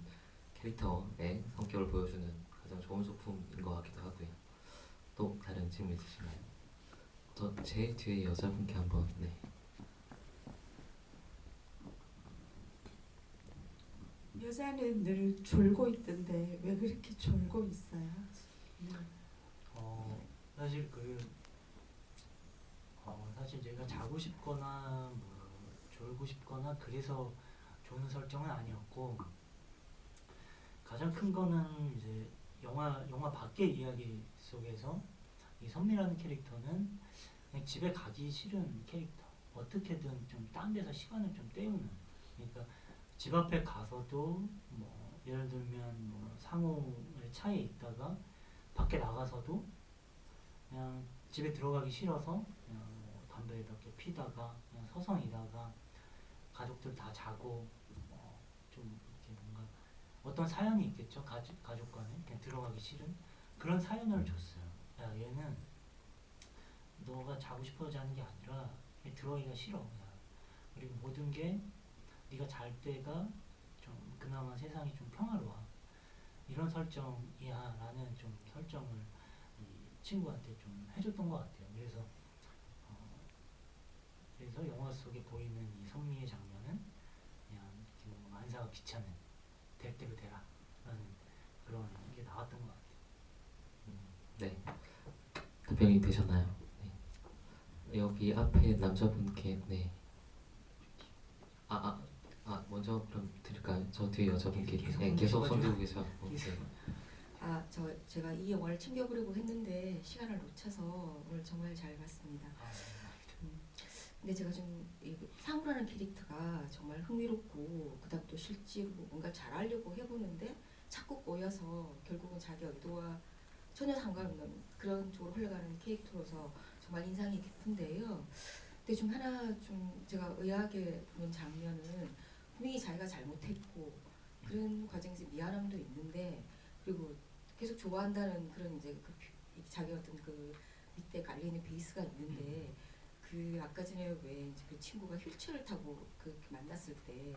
캐릭터의 성격을 보여주는 가장 좋은 소품인 것 같기도 하고요. 또 다른 질문 있으신가요? 제 뒤에 여자분께 한번 네. 여자는 늘 졸고 있던데 왜 그렇게 졸고 있어요? 네. 사실 사실 제가 자고 싶거나 뭐 졸고 싶거나 그래서 좋은 설정은 아니었고 가장 큰 거는 이제 영화 밖의 이야기 속에서 이 선미라는 캐릭터는 그냥 집에 가기 싫은 캐릭터. 어떻게든 좀 딴 데서 시간을 좀 때우는. 그러니까 집 앞에 가서도 뭐 예를 들면 뭐 상호의 차에 있다가 밖에 나가서도 그냥 집에 들어가기 싫어서 그냥 뭐 담배 몇 개 피다가 그냥 서성이다가 가족들 다 자고 좀 이렇게 뭔가 어떤 사연이 있겠죠. 가족 간에 그냥 들어가기 싫은 그런 사연을 줬어요. 야, 얘는 너가 자고 싶어서 자는 게 아니라 얘 들어가기가 싫어. 야. 그리고 모든 게 네가 잘 때가 좀 그나마 세상이 좀 평화로워. 이런 설정이야 라는 좀 설정을 이 친구한테 좀 해줬던 것 같아요. 그래서 영화 속에 보이는 이 선미의 장면은 그냥 이렇게 뭔가 만사가 귀찮은 될 대로 되라 라는 그런 게 나왔던 것 같아요. 네. 답변이 되셨나요? 네. 여기 앞에 남자분께 네. 먼저 그럼 드릴까요? 저 뒤에 여자분께 계속 손 들고 계셔갖고. 네. 제가 이 영화를 챙겨보려고 했는데 시간을 놓쳐서 오늘 정말 잘 봤습니다. 근데 제가 좀 상우라는 캐릭터가 정말 흥미롭고 그다음 또 실제로 뭔가 잘하려고 해보는데 자꾸 꼬여서 결국은 자기 의도와 전혀 상관없는 그런 쪽으로 흘러가는 캐릭터로서 정말 인상이 깊은데요. 근데 좀 하나 좀 제가 의아하게 보는 장면은 분명히 자기가 잘못했고 그런 과정에서 미안함도 있는데 그리고 계속 좋아한다는 그런 이제 자기 어떤 그 밑에 깔려있는 베이스가 있는데 그 아까 전에 왜 이제 그 친구가 휠체어를 타고 그렇게 만났을 때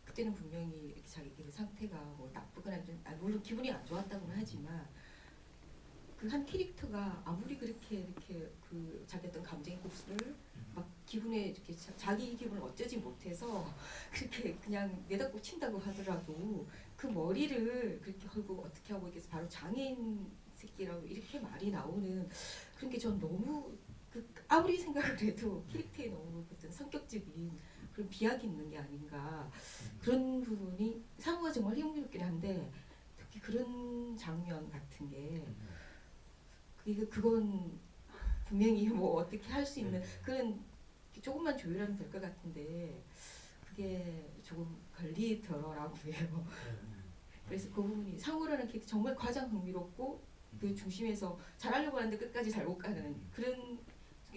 그때는 분명히 이렇게 자기 그 상태가 뭐 나쁘거나 물론 기분이 안 좋았다고는 하지만 그 한 캐릭터가 아무리 그렇게 이렇게 그 자기 어떤 감정의 곱슬을 막 기분에 이렇게 자기 기분을 어쩌지 못해서 그렇게 그냥 내다 꽂 친다고 하더라도 그 머리를 그렇게 하고 어떻게 하고 이렇게 바로 장애인 새끼라고 이렇게 말이 나오는 그런 게 전 너무 아무리 생각을 해도 캐릭터에 너무 어떤 성격적인 그런 비약이 있는 게 아닌가 그런 부분이 상호가 정말 흥미롭긴 한데 특히 그런 장면 같은 게 그건 분명히 뭐 어떻게 할 수 있는 그런 조금만 조율하면 될 것 같은데 그게 조금 걸리더라고요. 그래서 그 부분이 상호라는 캐릭터 정말 가장 흥미롭고 그 중심에서 잘하려고 하는데 끝까지 잘 못 가는 그런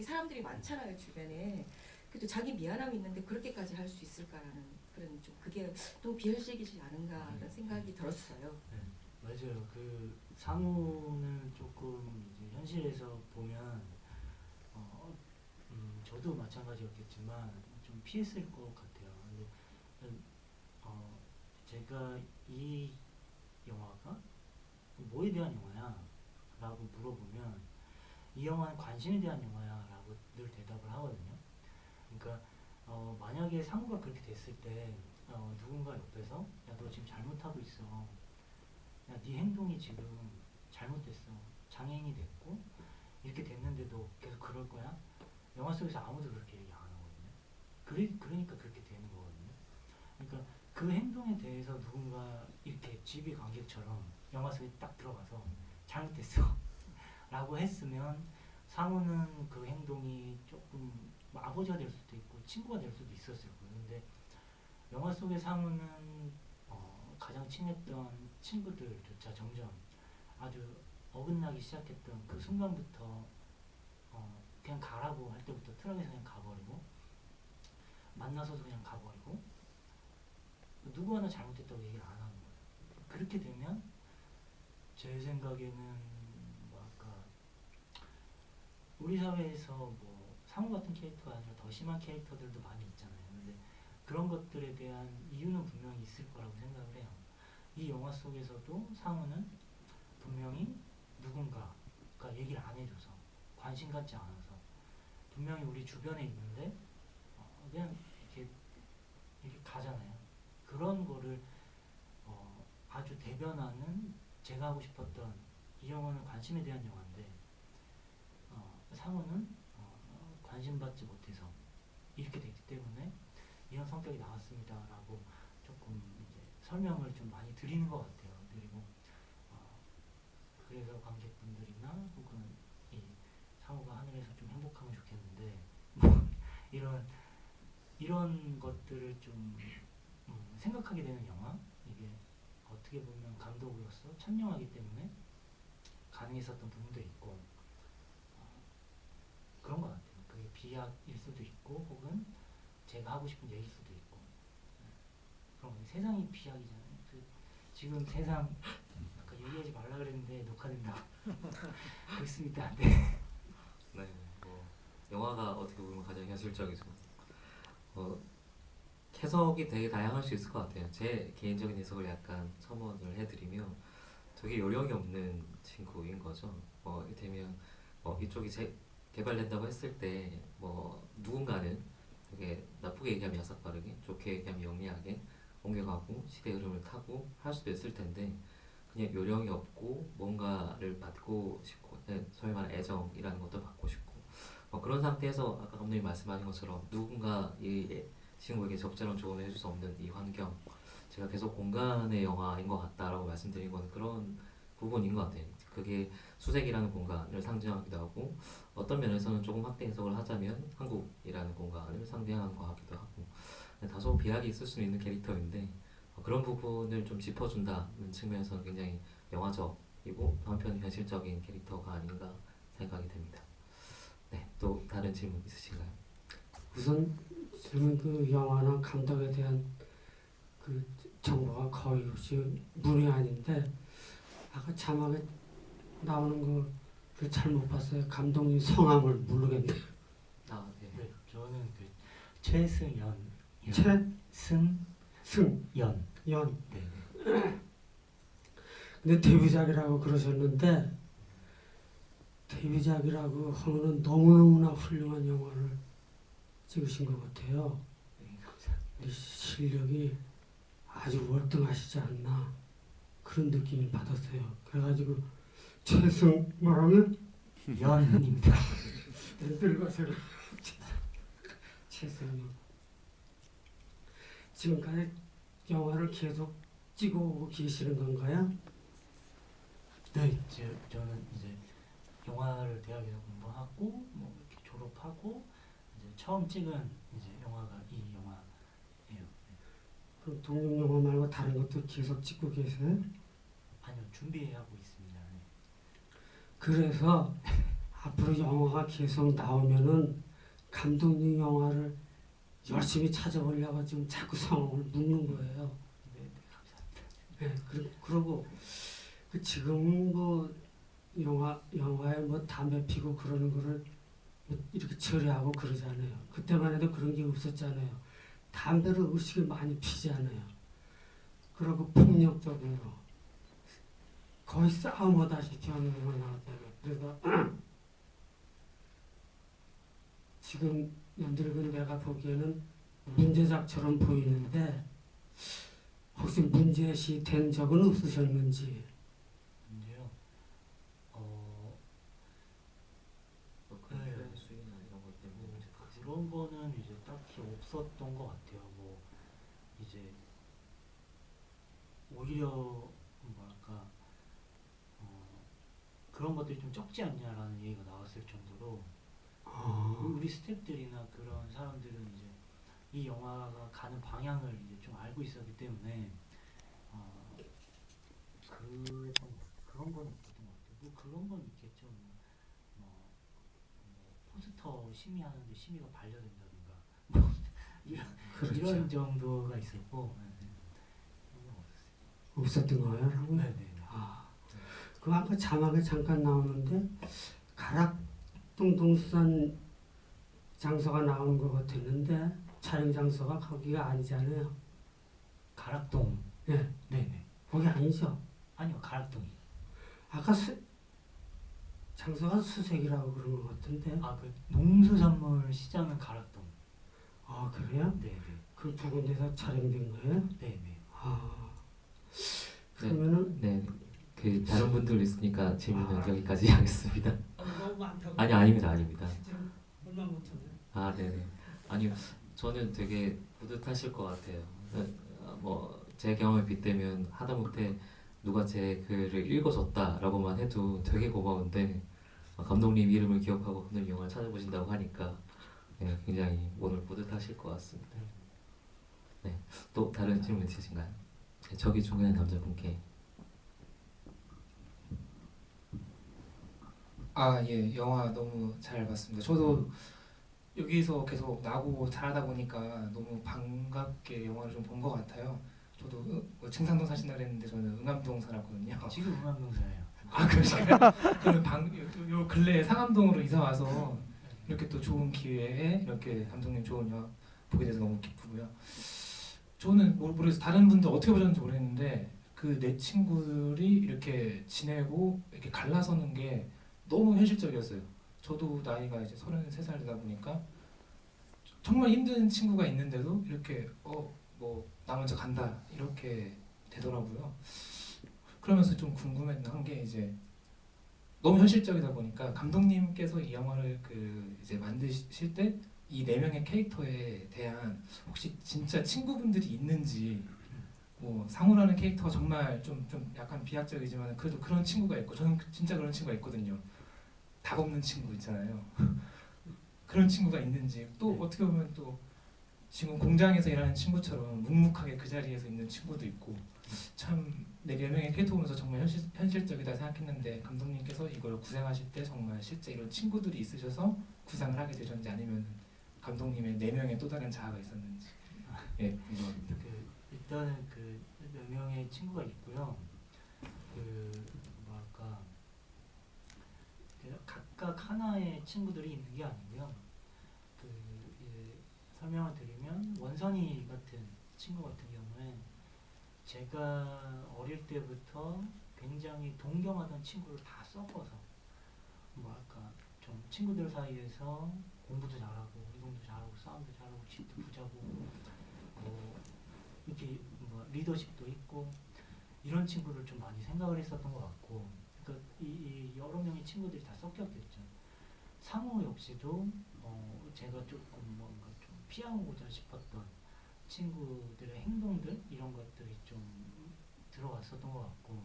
사람들이 많잖아요 주변에. 그래도 자기 미안함이 있는데 그렇게까지 할 수 있을까라는 그런 좀 그게 너무 비현실이지 않은가라는 생각이 들었어요. 맞아요. 그 상우는 조금 이제 현실에서 보면 저도 마찬가지였겠지만 좀 피했을 것 같아요. 근데 제가 이 영화가 뭐에 대한 영화야? 라고 물어보면 이 영화는 관심에 대한 영화야 라고 늘 대답을 하거든요. 그러니까 만약에 상우가 그렇게 됐을 때 누군가 옆에서 야 너 지금 잘못하고 있어. 야 네 행동이 지금 잘못됐어. 장애인이 됐고 이렇게 됐는데도 계속 그럴 거야? 영화 속에서 아무도 그렇게 얘기 안 하거든요. 그러니까 그렇게 되는 거거든요. 그러니까 그 행동에 대해서 누군가 이렇게 지휘 관객처럼 영화 속에 딱 들어가서 잘못됐어 라고 했으면 상우는 그 행동이 조금 뭐 아버지가 될 수도 있고 친구가 될 수도 있었을 거예요. 근데 영화 속의 상우는 가장 친했던 친구들조차 점점 아주 어긋나기 시작했던 그 순간부터 그냥 가라고 할 때부터 트럭에서 그냥 가버리고 만나서도 그냥 가버리고 누구 하나 잘못했다고 얘기를 안 하는 거예요. 그렇게 되면 제 생각에는 뭐랄까 우리 사회에서 뭐 상우 같은 캐릭터가 아니라 더 심한 캐릭터들도 많이 있잖아요. 근데 그런 것들에 대한 이유는 분명히 있을 거라고 생각을 해요. 이 영화 속에서도 상우는 분명히 누군가가 얘기를 안 해줘서 관심 갖지 않아서 분명히 우리 주변에 있는데 그냥 이렇게 가잖아요. 그런 거를 아주 대변하는 제가 하고 싶었던 이 영화는 관심에 대한 영화인데 상우는 관심받지 못해서 이렇게 됐기 때문에 이런 성격이 나왔습니다라고 조금 이제 설명을 좀 많이 드리는 것 같아요. 그리고 그래서 관객분들이나 혹은 이 상우가 하늘에서 좀 행복하면 좋겠는데 뭐 이런 것들을 좀 생각하게 되는 영화. 이게 어떻게 보면 감독으로서 첫 영화이기 때문에 가능했었던 부분도 있고 그런 것 같아요. 그게 비약일 수도 있고 혹은 제가 하고 싶은 얘기일 수도 있고 그런 거. 세상이 비약이잖아요. 지금 세상 아까 얘기하지 말라 그랬는데 녹화된다고 그렇습니다. 네. 네, 뭐 영화가 어떻게 보면 가장 현실적이죠. 해석이 되게 다양할 수 있을 것 같아요. 제 개인적인 해석을 약간 첨언을 해드리면 되게 요령이 없는 친구인 거죠. 이를테면 이쪽이 개발된다고 했을 때 누군가는 되게 나쁘게 얘기하면 야삭빠르게, 좋게 얘기하면 영리하게 옮겨가고 시대 흐름을 타고 할 수도 있을 텐데 그냥 요령이 없고 뭔가를 받고 싶고, 소위 말하는 애정이라는 것도 받고 싶고 그런 상태에서 아까 감독님 말씀하신 것처럼 누군가 이 친구에게 적절한 조언을 해줄 수 없는 이 환경, 제가 계속 공간의 영화인 것 같다라고 말씀드린 건 그런 부분인 것 같아요. 그게 수색이라는 공간을 상징하기도 하고 어떤 면에서는 조금 확대 해석을 하자면 한국이라는 공간을 상징하는 것 같기도 하고 다소 비약이 있을 수 있는 캐릭터인데 그런 부분을 좀 짚어준다는 측면에서는 굉장히 영화적이고 한편 현실적인 캐릭터가 아닌가 생각이 됩니다. 네, 또 다른 질문 있으신가요? 우선 지금 그 영화나 감독에 대한 그 정보가 거의 없이 문외한인데 아까 자막에 나오는 그 잘못 봤어요. 감독님 성함을 모르겠네. 네. 네, 저는 그 최승연. 승연. 승연. 네. 근데 데뷔작이라고 그러셨는데 데뷔작이라고 하면은 너무너무나 훌륭한 영화를 찍으신 것 같아요. 네, 감사합니다. 근데 실력이 아주 월등하시지 않나 그런 느낌을 받았어요. 그래가지고 최승 뭐라면 연입니다. 늙어서 최승연 지금까지 영화를 계속 찍어오고 계시는 건가요? 네, 저는 이제 영화를 대학에서 공부하고 뭐 이렇게 졸업하고 이제 처음 찍은 이제 영화가 이 영화예요. 네. 그럼 독립 영화 말고 다른 것도 계속 찍고 계세요? 아니요, 준비하고 있습니다. 네. 그래서 앞으로 영화가 계속 나오면은 감독님 영화를 열심히 찾아보려고 지금 자꾸 성함을 묻는 거예요. 네, 감사합니다. 네, 그러고 그 지금 뭐 영화에 뭐 담배 피고 그러는 거를 뭐 이렇게 처리하고 그러잖아요. 그때만 해도 그런 게 없었잖아요. 담배를 의식을 많이 피잖아요. 그리고 폭력적으로 거의 싸움하다시피 하는 것만 나왔잖아요. 그래서 지금 늙은 내가 보기에는 문제작처럼 보이는데 혹시 문제시 된 적은 없으셨는지? 문제요. 큰 수익이나 이런 것 때문에 문제 그런 거는 이제 딱히 없었던 것 같아요. 뭐 이제 오히려 뭐랄까 그런 것들이 좀 적지 않냐라는 얘기가 나왔을 정도로 우리 스태프들이나 그런 사람들은 이제 이 영화가 가는 방향을 이제 좀 알고 있었기 때문에 그런 건 없었던 것 같아요. 뭐 그런 건 있겠죠. 뭐 포스터 심의하는데 심의가 반려된다든가 뭐 이런 정도가 있었고 그런 건 없었어요. 없었던 거예요? 네네. 그 아까 자막에 잠깐 나오는데 가락동동수산 장소가 나오는 것 같았는데 촬영 장소가 거기가 아니잖아요. 가락동. 네, 네네. 거기 아니죠. 아니요, 가락동이. 아까 장소가 수색이라고 그런 것 같은데. 그 농수산물 시장은 가락동. 아 그래요? 네네. 그 두 군데서 촬영된 거예요? 네네. 그러면은 네, 그 다른 분들 있으니까 질문은 여기까지 하겠습니다. 너무 많다고. 아니 아닙니다. 얼마 못하네. 아, 네네. 아니요, 저는 되게 뿌듯하실 것 같아요. 뭐 제 경험에 빗대면 하다못해 누가 제 글을 읽어줬다라고만 해도 되게 고마운데 감독님 이름을 기억하고 감독님 영화를 찾아보신다고 하니까 네, 굉장히 오늘 뿌듯하실 것 같습니다. 네, 또 다른 질문 있으신가요? 네, 저기 중간에 남자분께. 아, 예, 영화 너무 잘 봤습니다. 저도 여기서 계속 나고 자라다 보니까 너무 반갑게 영화를 좀 본 것 같아요. 저도 칭상동 사신다 그랬는데 저는 응암동 살았거든요. 지금 응암동사예요. 아, 그러신가요? 저는 요 근래에 상암동으로 이사 와서 이렇게 또 좋은 기회에 이렇게 감독님 좋은 영화 보게 돼서 너무 기쁘고요. 저는 모르겠어요. 다른 분들 어떻게 보셨는지 모르겠는데 그 내 친구들이 이렇게 지내고 이렇게 갈라서는 게 너무 현실적이었어요. 저도 나이가 이제 33살 되다 보니까 정말 힘든 친구가 있는데도 이렇게 뭐 나 먼저 간다 이렇게 되더라고요. 그러면서 좀 궁금한 게 이제 너무 현실적이다 보니까 감독님께서 이 영화를 이제 만드실 때 이 네 명의 캐릭터에 대한 혹시 진짜 친구분들이 있는지 뭐 상우라는 캐릭터가 정말 좀 약간 비약적이지만 그래도 그런 친구가 있고 저는 진짜 그런 친구가 있거든요. 답 없는 친구 있잖아요. 그런 친구가 있는지 또 어떻게 보면 또 지금 공장에서 일하는 친구처럼 묵묵하게 그 자리에서 있는 친구도 있고 참 네 명의 캐릭터 보면서 정말 현실적이다 생각했는데 감독님께서 이걸 구상하실 때 정말 실제 이런 친구들이 있으셔서 구상을 하게 되셨는지 아니면 감독님의 네 명의 또 다른 자아가 있었는지 예 궁금합니다. 일단은 몇 명의 친구가 있고요. 뭐랄까 각각 하나의 친구들이 있는 게 아니고요. 이제 설명을 드리면 원선이 같은 친구 같은 경우에 제가 어릴 때부터 굉장히 동경하던 친구를 다 섞어서 뭐랄까 좀 친구들 사이에서 공부도 잘하고 운동도 잘하고 싸움도 잘하고 집도 부자고 뭐 이렇게 뭐 리더십도 있고 이런 친구를 좀 많이 생각을 했었던 것 같고 그러니까 이 여러 명의 친구들이 다 섞였겠죠. 상호 역시도 제가 조금 뭔가 좀 피하고자 싶었던 친구들의 행동들 이런 것들이 좀 들어갔었던 것 같고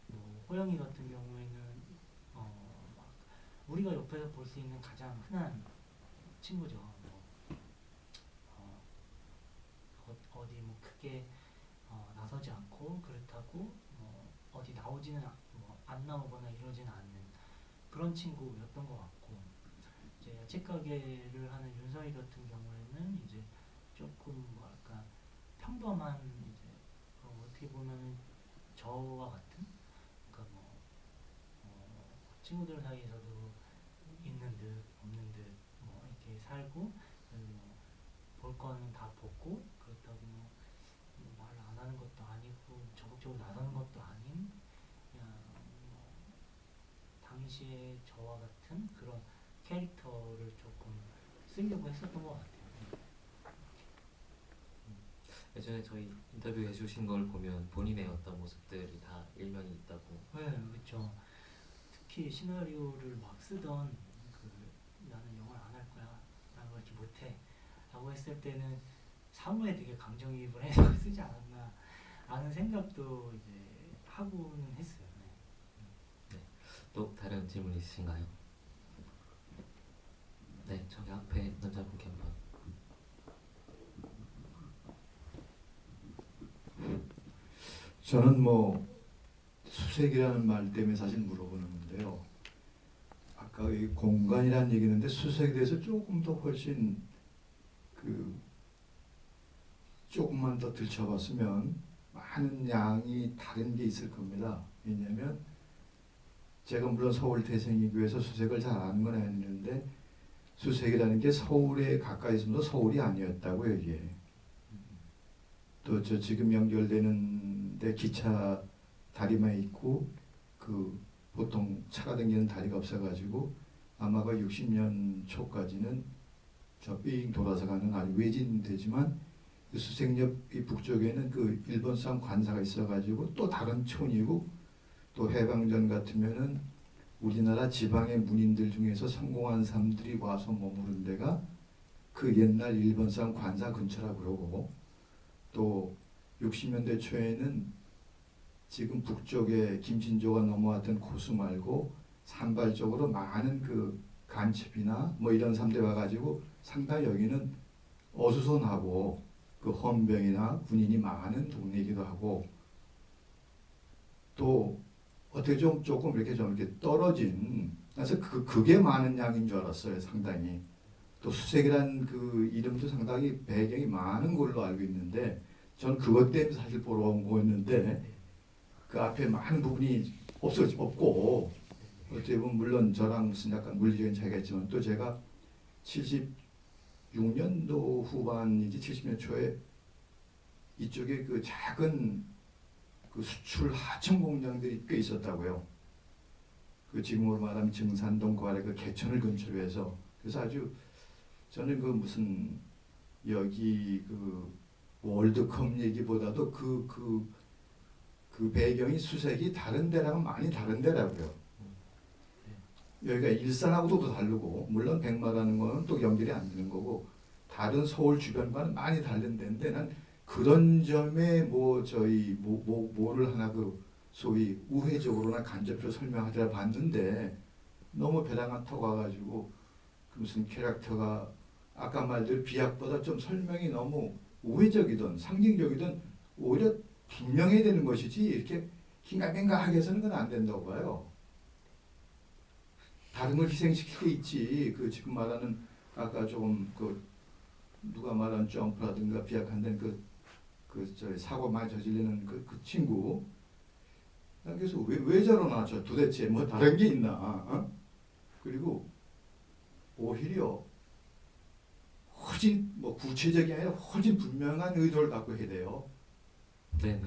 뭐 호영이 같은 경우에는 막 우리가 옆에서 볼 수 있는 가장 흔한 친구죠. 어디 뭐 크게 나서지 않고 그렇다고 어디 나오지는 안 나오거나 이러지는 않는 그런 친구였던 것 같고 이제 야채 가게를 하는 윤서희 같은 경우에는 이제 조금 뭐랄까 평범한 이제 어떻게 보면은 저와 같은 그러니까 친구들 사이에서도 있는 듯 없는 듯 이렇게 살고 볼 거는 다 보고 그렇다고 말 안 하는 것도 아니고 적극적으로 나서는 것도 아닌 그냥 당시에 저와 같은 그런 캐릭터를 조금 쓰려고 했었던 것 같아요. 예전에 저희 인터뷰 해주신 걸 보면 본인의 어떤 모습들이 다 일면이 있다고. 네, 그렇죠. 특히 시나리오를 막 쓰던 나는 영화를 안 할 거야, 나는 왜 이렇게 못해 라고 했을 때는 사무에 되게 감정이입을 해서 쓰지 않았나 라는 생각도 이제 하고는 했어요. 네. 또 다른 질문 있으신가요? 네, 저기 앞에 남자분께 한번. 저는 뭐 수색이라는 말 때문에 사실 물어보는 건데요. 아까 이 공간이라는 얘기했는데 수색에 대해서 조금 더 훨씬 조금만 더 들춰봤으면 많은 양이 다른 게 있을 겁니다. 왜냐하면 제가 물론 서울 태생이고 해서 수색을 잘 아는 건 아니는데 수색이라는 게 서울에 가까이 있으면서 서울이 아니었다고요, 이게. 또 저 지금 연결되는 데 기차 다리만 있고 보통 차가 다니는 다리가 없어가지고 아마 그 60년 초까지는 저 삥 돌아서 가는 아주 외진되지만 그 수색역 이 북쪽에는 일본산 관사가 있어가지고 또 다른 촌이고 또 해방전 같으면은 우리나라 지방의 문인들 중에서 성공한 사람들이 와서 머무른 데가 그 옛날 일본산 관사 근처라고 그러고 또 60년대 초에는 지금 북쪽에 김진조가 넘어왔던 코스 말고 산발적으로 많은 그 간첩이나 뭐 이런 사람들 와가지고 상당히 여기는 어수선하고 그 헌병이나 군인이 많은 동네이기도 하고 또 어떻게 좀 조금 이렇게 좀 이렇게 떨어진 그래서 그게 많은 양인 줄 알았어요 상당히. 또 수색이란 그 이름도 상당히 배경이 많은 걸로 알고 있는데 전 그것 때문에 사실 보러 온 거였는데 그 앞에 많은 부분이 없고 어떻게 보면 물론 저랑 무슨 약간 물리적인 차이가 있지만 또 제가 76년도 후반이지 70년 초에 이쪽에 그 작은 그 수출 하청 공장들이 꽤 있었다고요. 그 지금으로 말하면 증산동 그 아래 그 개천을 근처로 해서 그래서 아주 저는 그 무슨 여기 그 월드컵 얘기보다도 그 배경이 수색이 다른 데랑은 많이 다른 데라고요. 여기가 일산하고도 또 다르고 물론 백마라는 거는 또 연결이 안 되는 거고 다른 서울 주변과는 많이 다른 데인데 난 그런 점에 뭐 저희 뭐를 하나 그 소위 우회적으로나 간접적으로 설명하자 봤는데 너무 배낭을 타고 와가지고 그 무슨 캐릭터가 아까 말대로 비약보다 좀 설명이 너무 우회적이든 상징적이든 오히려 분명해야 되는 것이지 이렇게 긴가민가하게 해서는 그건 안 된다고 봐요. 다른 걸 희생시킬 때 있지. 그 지금 말하는 아까 조금 그 누가 말한 점프라든가 비약한다는 저 사고 많이 저지르는 그 친구. 난 그래서 왜 저러나 저 도대체 뭐 다른 게 있나? 어? 그리고 오히려 훨씬 뭐 구체적이 아니라 훨씬 분명한 의도를 갖고 해야 돼요. 네네.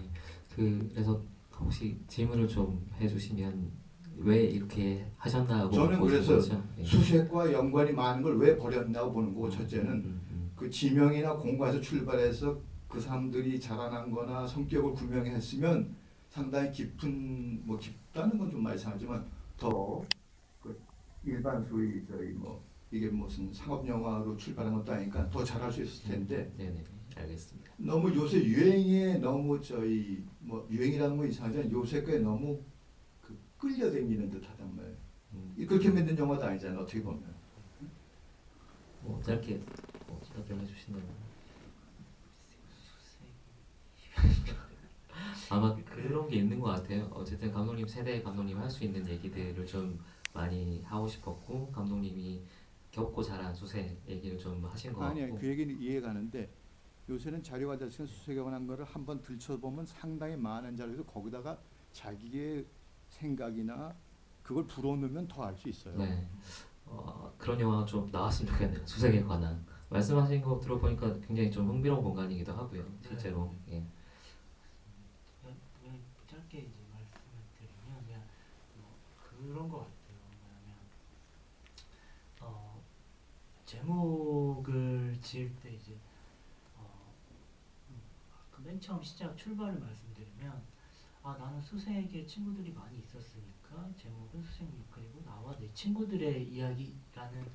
그래서 혹시 질문을 좀 해주시면 왜 이렇게 하셨나고 저는 보신 그래서 거죠? 네. 수색과 연관이 많은 걸 왜 버렸나고 보는 거고 첫째는 그 지명이나 공부에서 출발해서 그 사람들이 자라난 거나 성격을 구명했으면 상당히 깊은 뭐 깊다는 건 좀 많이 이상하지만 더 그 일반 소위 저희 뭐 이게 무슨 상업 영화로 출발한 것도 아니니까 더 잘할 수 있을 텐데 네네. 알겠습니다. 너무 요새 유행에 너무 저희 뭐 유행이라는 건 이상하지만 요새 꽤 너무 그 끌려다니는 듯하단 말이에요. 그렇게 만든 영화도 아니잖아 어떻게 보면. 뭐 짧게 답변해 주신다면. 아마 그런 게 있는 것 같아요. 어쨌든 감독님 세대 감독님 할 수 있는 얘기들을 좀 많이 하고 싶었고 감독님이 겪고 자란 수색 얘기를 좀 하신 것 아니요, 같고. 그 얘기는 이해가는데 요새는 자료가 자체가 수색에 관한 거를 한번 들춰보면 상당히 많은 자료에서 거기다가 자기의 생각이나 그걸 불어넣으면 더 알 수 있어요. 네. 그런 영화가 좀 나왔으면 좋겠네요. 수색에 관한 말씀하신 거 들어보니까 굉장히 좀 흥미로운 공간이기도 하고요. 실제로. 예. 그냥 짧게 이제 말씀을 드리면 그냥 뭐 그런 것 같아요. 뭐냐면 제목을 지을 때 이제 그 맨 처음 시작 출발을 말씀드리면 나는 수색에 친구들이 많이 있었으니까 제목은 수색력 그리고 나와 내 친구들의 이야기라는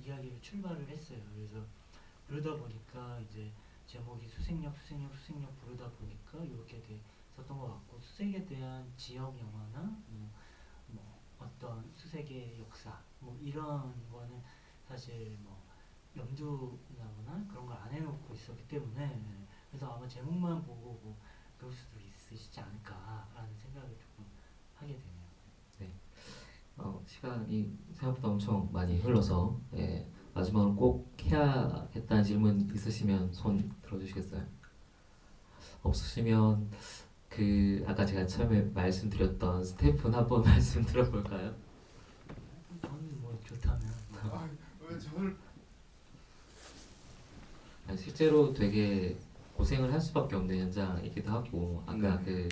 이야기를 출발을 했어요. 그래서 그러다 보니까 이제 제목이 수색력 부르다 보니까 이렇게 됐었던 것 같고 수색에 대한 지역 영화나 뭐 어떤 수색의 역사 뭐 이런 거는 사실 뭐 염두나거나 그런 걸 안 해놓고 있었기 때문에 그래서 아마 제목만 보고 뭐 그럴 수도 있으시지 않을까라는 생각을 조금 하게 되네요. 시간이 생각보다 엄청 많이 흘러서 마지막으로 꼭 해야겠다는 질문 있으시면 손 들어주시겠어요? 없으시면 아까 제가 처음에 말씀드렸던 스테픈 한번 말씀 들어볼까요? 저는 뭐 좋다면 왜 저를 실제로 되게 고생을 할 수밖에 없는 현장이기도 하고 아까 그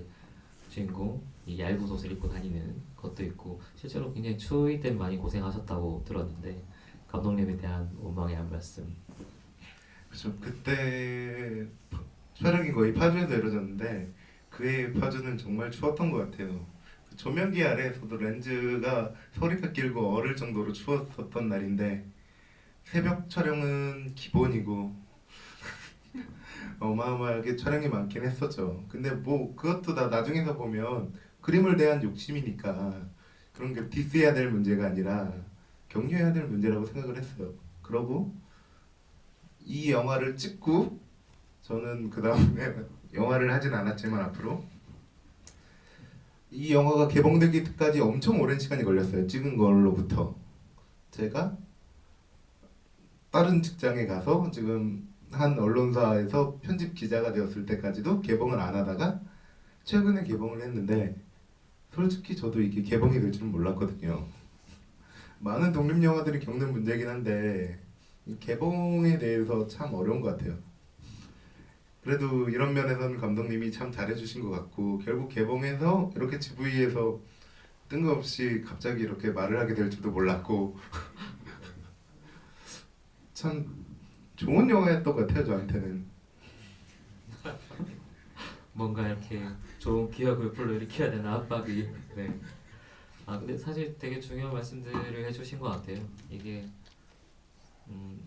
주인공 이 얇은 옷을 입고 다니는 것도 있고 실제로 굉장히 추위 때문에 많이 고생하셨다고 들었는데 감독님에 대한 원망의 한 말씀. 그렇죠. 그때 촬영이 거의 파주에서 이루어졌는데 그의 파주는 정말 추웠던 것 같아요. 그 조명기 아래에서도 렌즈가 소리가 길고 얼을 정도로 추웠었던 날인데 새벽 촬영은 기본이고 어마어마하게 촬영이 많긴 했었죠. 근데 뭐 그것도 다 나중에서 보면 그림을 대한 욕심이니까 그런 게 디스해야 될 문제가 아니라 격려해야 될 문제라고 생각을 했어요. 그러고 이 영화를 찍고 저는 그 다음에 영화를 하진 않았지만 앞으로 이 영화가 개봉되기까지 엄청 오랜 시간이 걸렸어요. 찍은 걸로부터 제가 다른 직장에 가서 지금 한 언론사에서 편집 기자가 되었을 때까지도 개봉을 안 하다가 최근에 개봉을 했는데 솔직히 저도 이게 개봉이 될 줄은 몰랐거든요. 많은 독립 영화들이 겪는 문제긴 한데 이 개봉에 대해서 참 어려운 것 같아요. 그래도 이런 면에서는 감독님이 참 잘해주신 것 같고 결국 개봉해서 이렇게 GV에서 뜬금없이 갑자기 이렇게 말을 하게 될 줄도 몰랐고 참 좋은 영화였던 것 같아요 저한테는. 뭔가 이렇게 좋은 기억을 불러일으켜야 되는 압박이. 네. 아 근데 사실 되게 중요한 말씀들을 해주신 것 같아요. 이게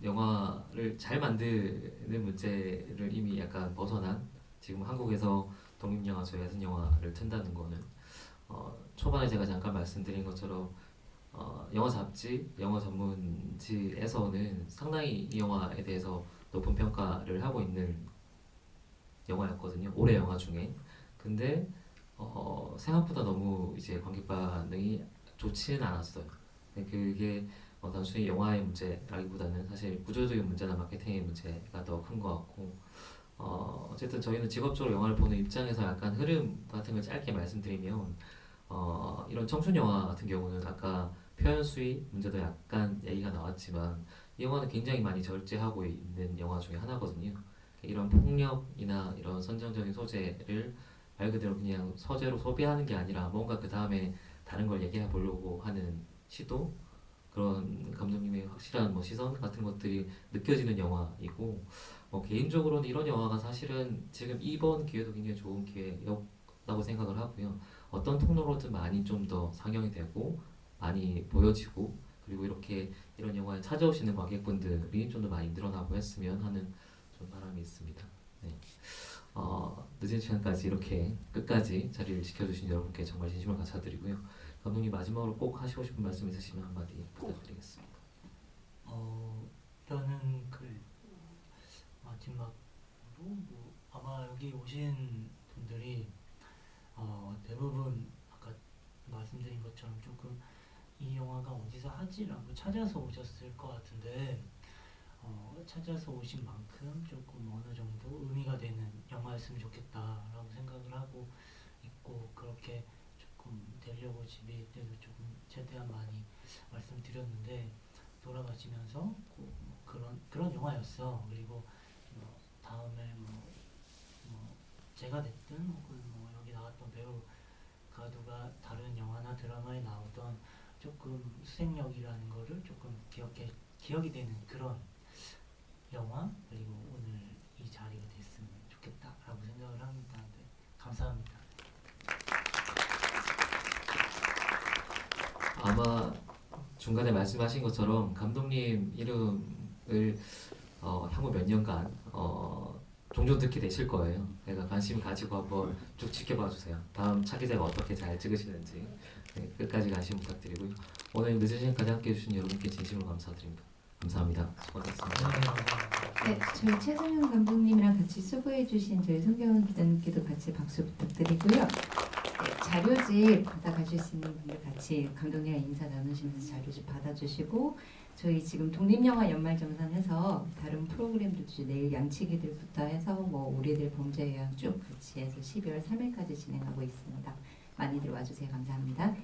영화를 잘 만드는 문제를 이미 약간 벗어난 지금 한국에서 독립영화제 예술 영화를 튼다는 거는 초반에 제가 잠깐 말씀드린 것처럼 영화 잡지, 영화 전문지에서는 상당히 이 영화에 대해서 높은 평가를 하고 있는 영화였거든요. 올해 영화 중에. 근데 생각보다 너무 이제 관객 반응이 좋지는 않았어요. 근데 그게 단순히 영화의 문제라기보다는 사실 구조적인 문제나 마케팅의 문제가 더 큰 것 같고 어쨌든 저희는 직업적으로 영화를 보는 입장에서 약간 흐름 같은 걸 짧게 말씀드리면 이런 청춘 영화 같은 경우는 아까 표현 수위 문제도 약간 얘기가 나왔지만 이 영화는 굉장히 많이 절제하고 있는 영화 중에 하나거든요. 이런 폭력이나 이런 선정적인 소재를 말 그대로 그냥 서재로 소비하는 게 아니라 뭔가 그 다음에 다른 걸 얘기해 보려고 하는 시도, 그런 감독님의 확실한 뭐 시선 같은 것들이 느껴지는 영화이고 개인적으로는 이런 영화가 사실은 지금 이번 기회도 굉장히 좋은 기회였다고 생각을 하고요. 어떤 통로로든 많이 좀 더 상영이 되고 많이 보여지고 그리고 이렇게 이런 영화에 찾아오시는 관객분들이 좀 더 많이 늘어나고 했으면 하는 좀 바람이 있습니다. 네. 늦은 시간까지 이렇게 끝까지 자리를 지켜주신 여러분께 정말 진심으로 감사드리고요. 감독님 마지막으로 꼭 하시고 싶은 말씀 있으시면 한마디 부탁드리겠습니다. 저는 그 마지막으로 뭐 아마 여기 오신 분들이 대부분 아까 말씀드린 것처럼 조금 이 영화가 어디서 하지라고 찾아서 오셨을 것 같은데 찾아서 오신 만큼 조금 어느 정도 의미가 되는 영화였으면 좋겠다라고 생각을 하고 있고 그렇게 조금 되려고 집에 때도 조금 최대한 많이 말씀드렸는데 돌아가시면서 그런 영화였어. 그리고 다음에 제가 됐든 혹은 여기 나왔던 배우가 누가 다른 영화나 드라마에 나오던 조금 수생력이라는 거를 조금 기억이 되는 그런 영화 그리고 오늘 이 자리가 됐으면 좋겠다라고 생각을 합니다. 네, 감사합니다. 아마 중간에 말씀하신 것처럼 감독님 이름을 향후 몇 년간 종종 듣게 되실 거예요. 그러니까 관심 가지고 한번 쭉 지켜봐 주세요. 다음 차기작을 어떻게 잘 찍으시는지 네, 끝까지 관심 부탁드리고요. 오늘 늦은 시간까지 함께해 주신 여러분께 진심으로 감사드립니다. 감사합니다. 수고하셨습니다. 네, 저희 최승현 감독님이랑 같이 수고해주신 저희 손경은 기자님께도 같이 박수 부탁드리고요. 네, 자료집 받아가실 수 있는 분들 같이 감독님이랑 인사 나누시면서 자료집 받아주시고 저희 지금 독립영화 연말정산해서 다른 프로그램도 내일 양치기들부터 해서 우리들 범죄요양 쭉 같이 해서 12월 3일까지 진행하고 있습니다. 많이들 와주세요. 감사합니다.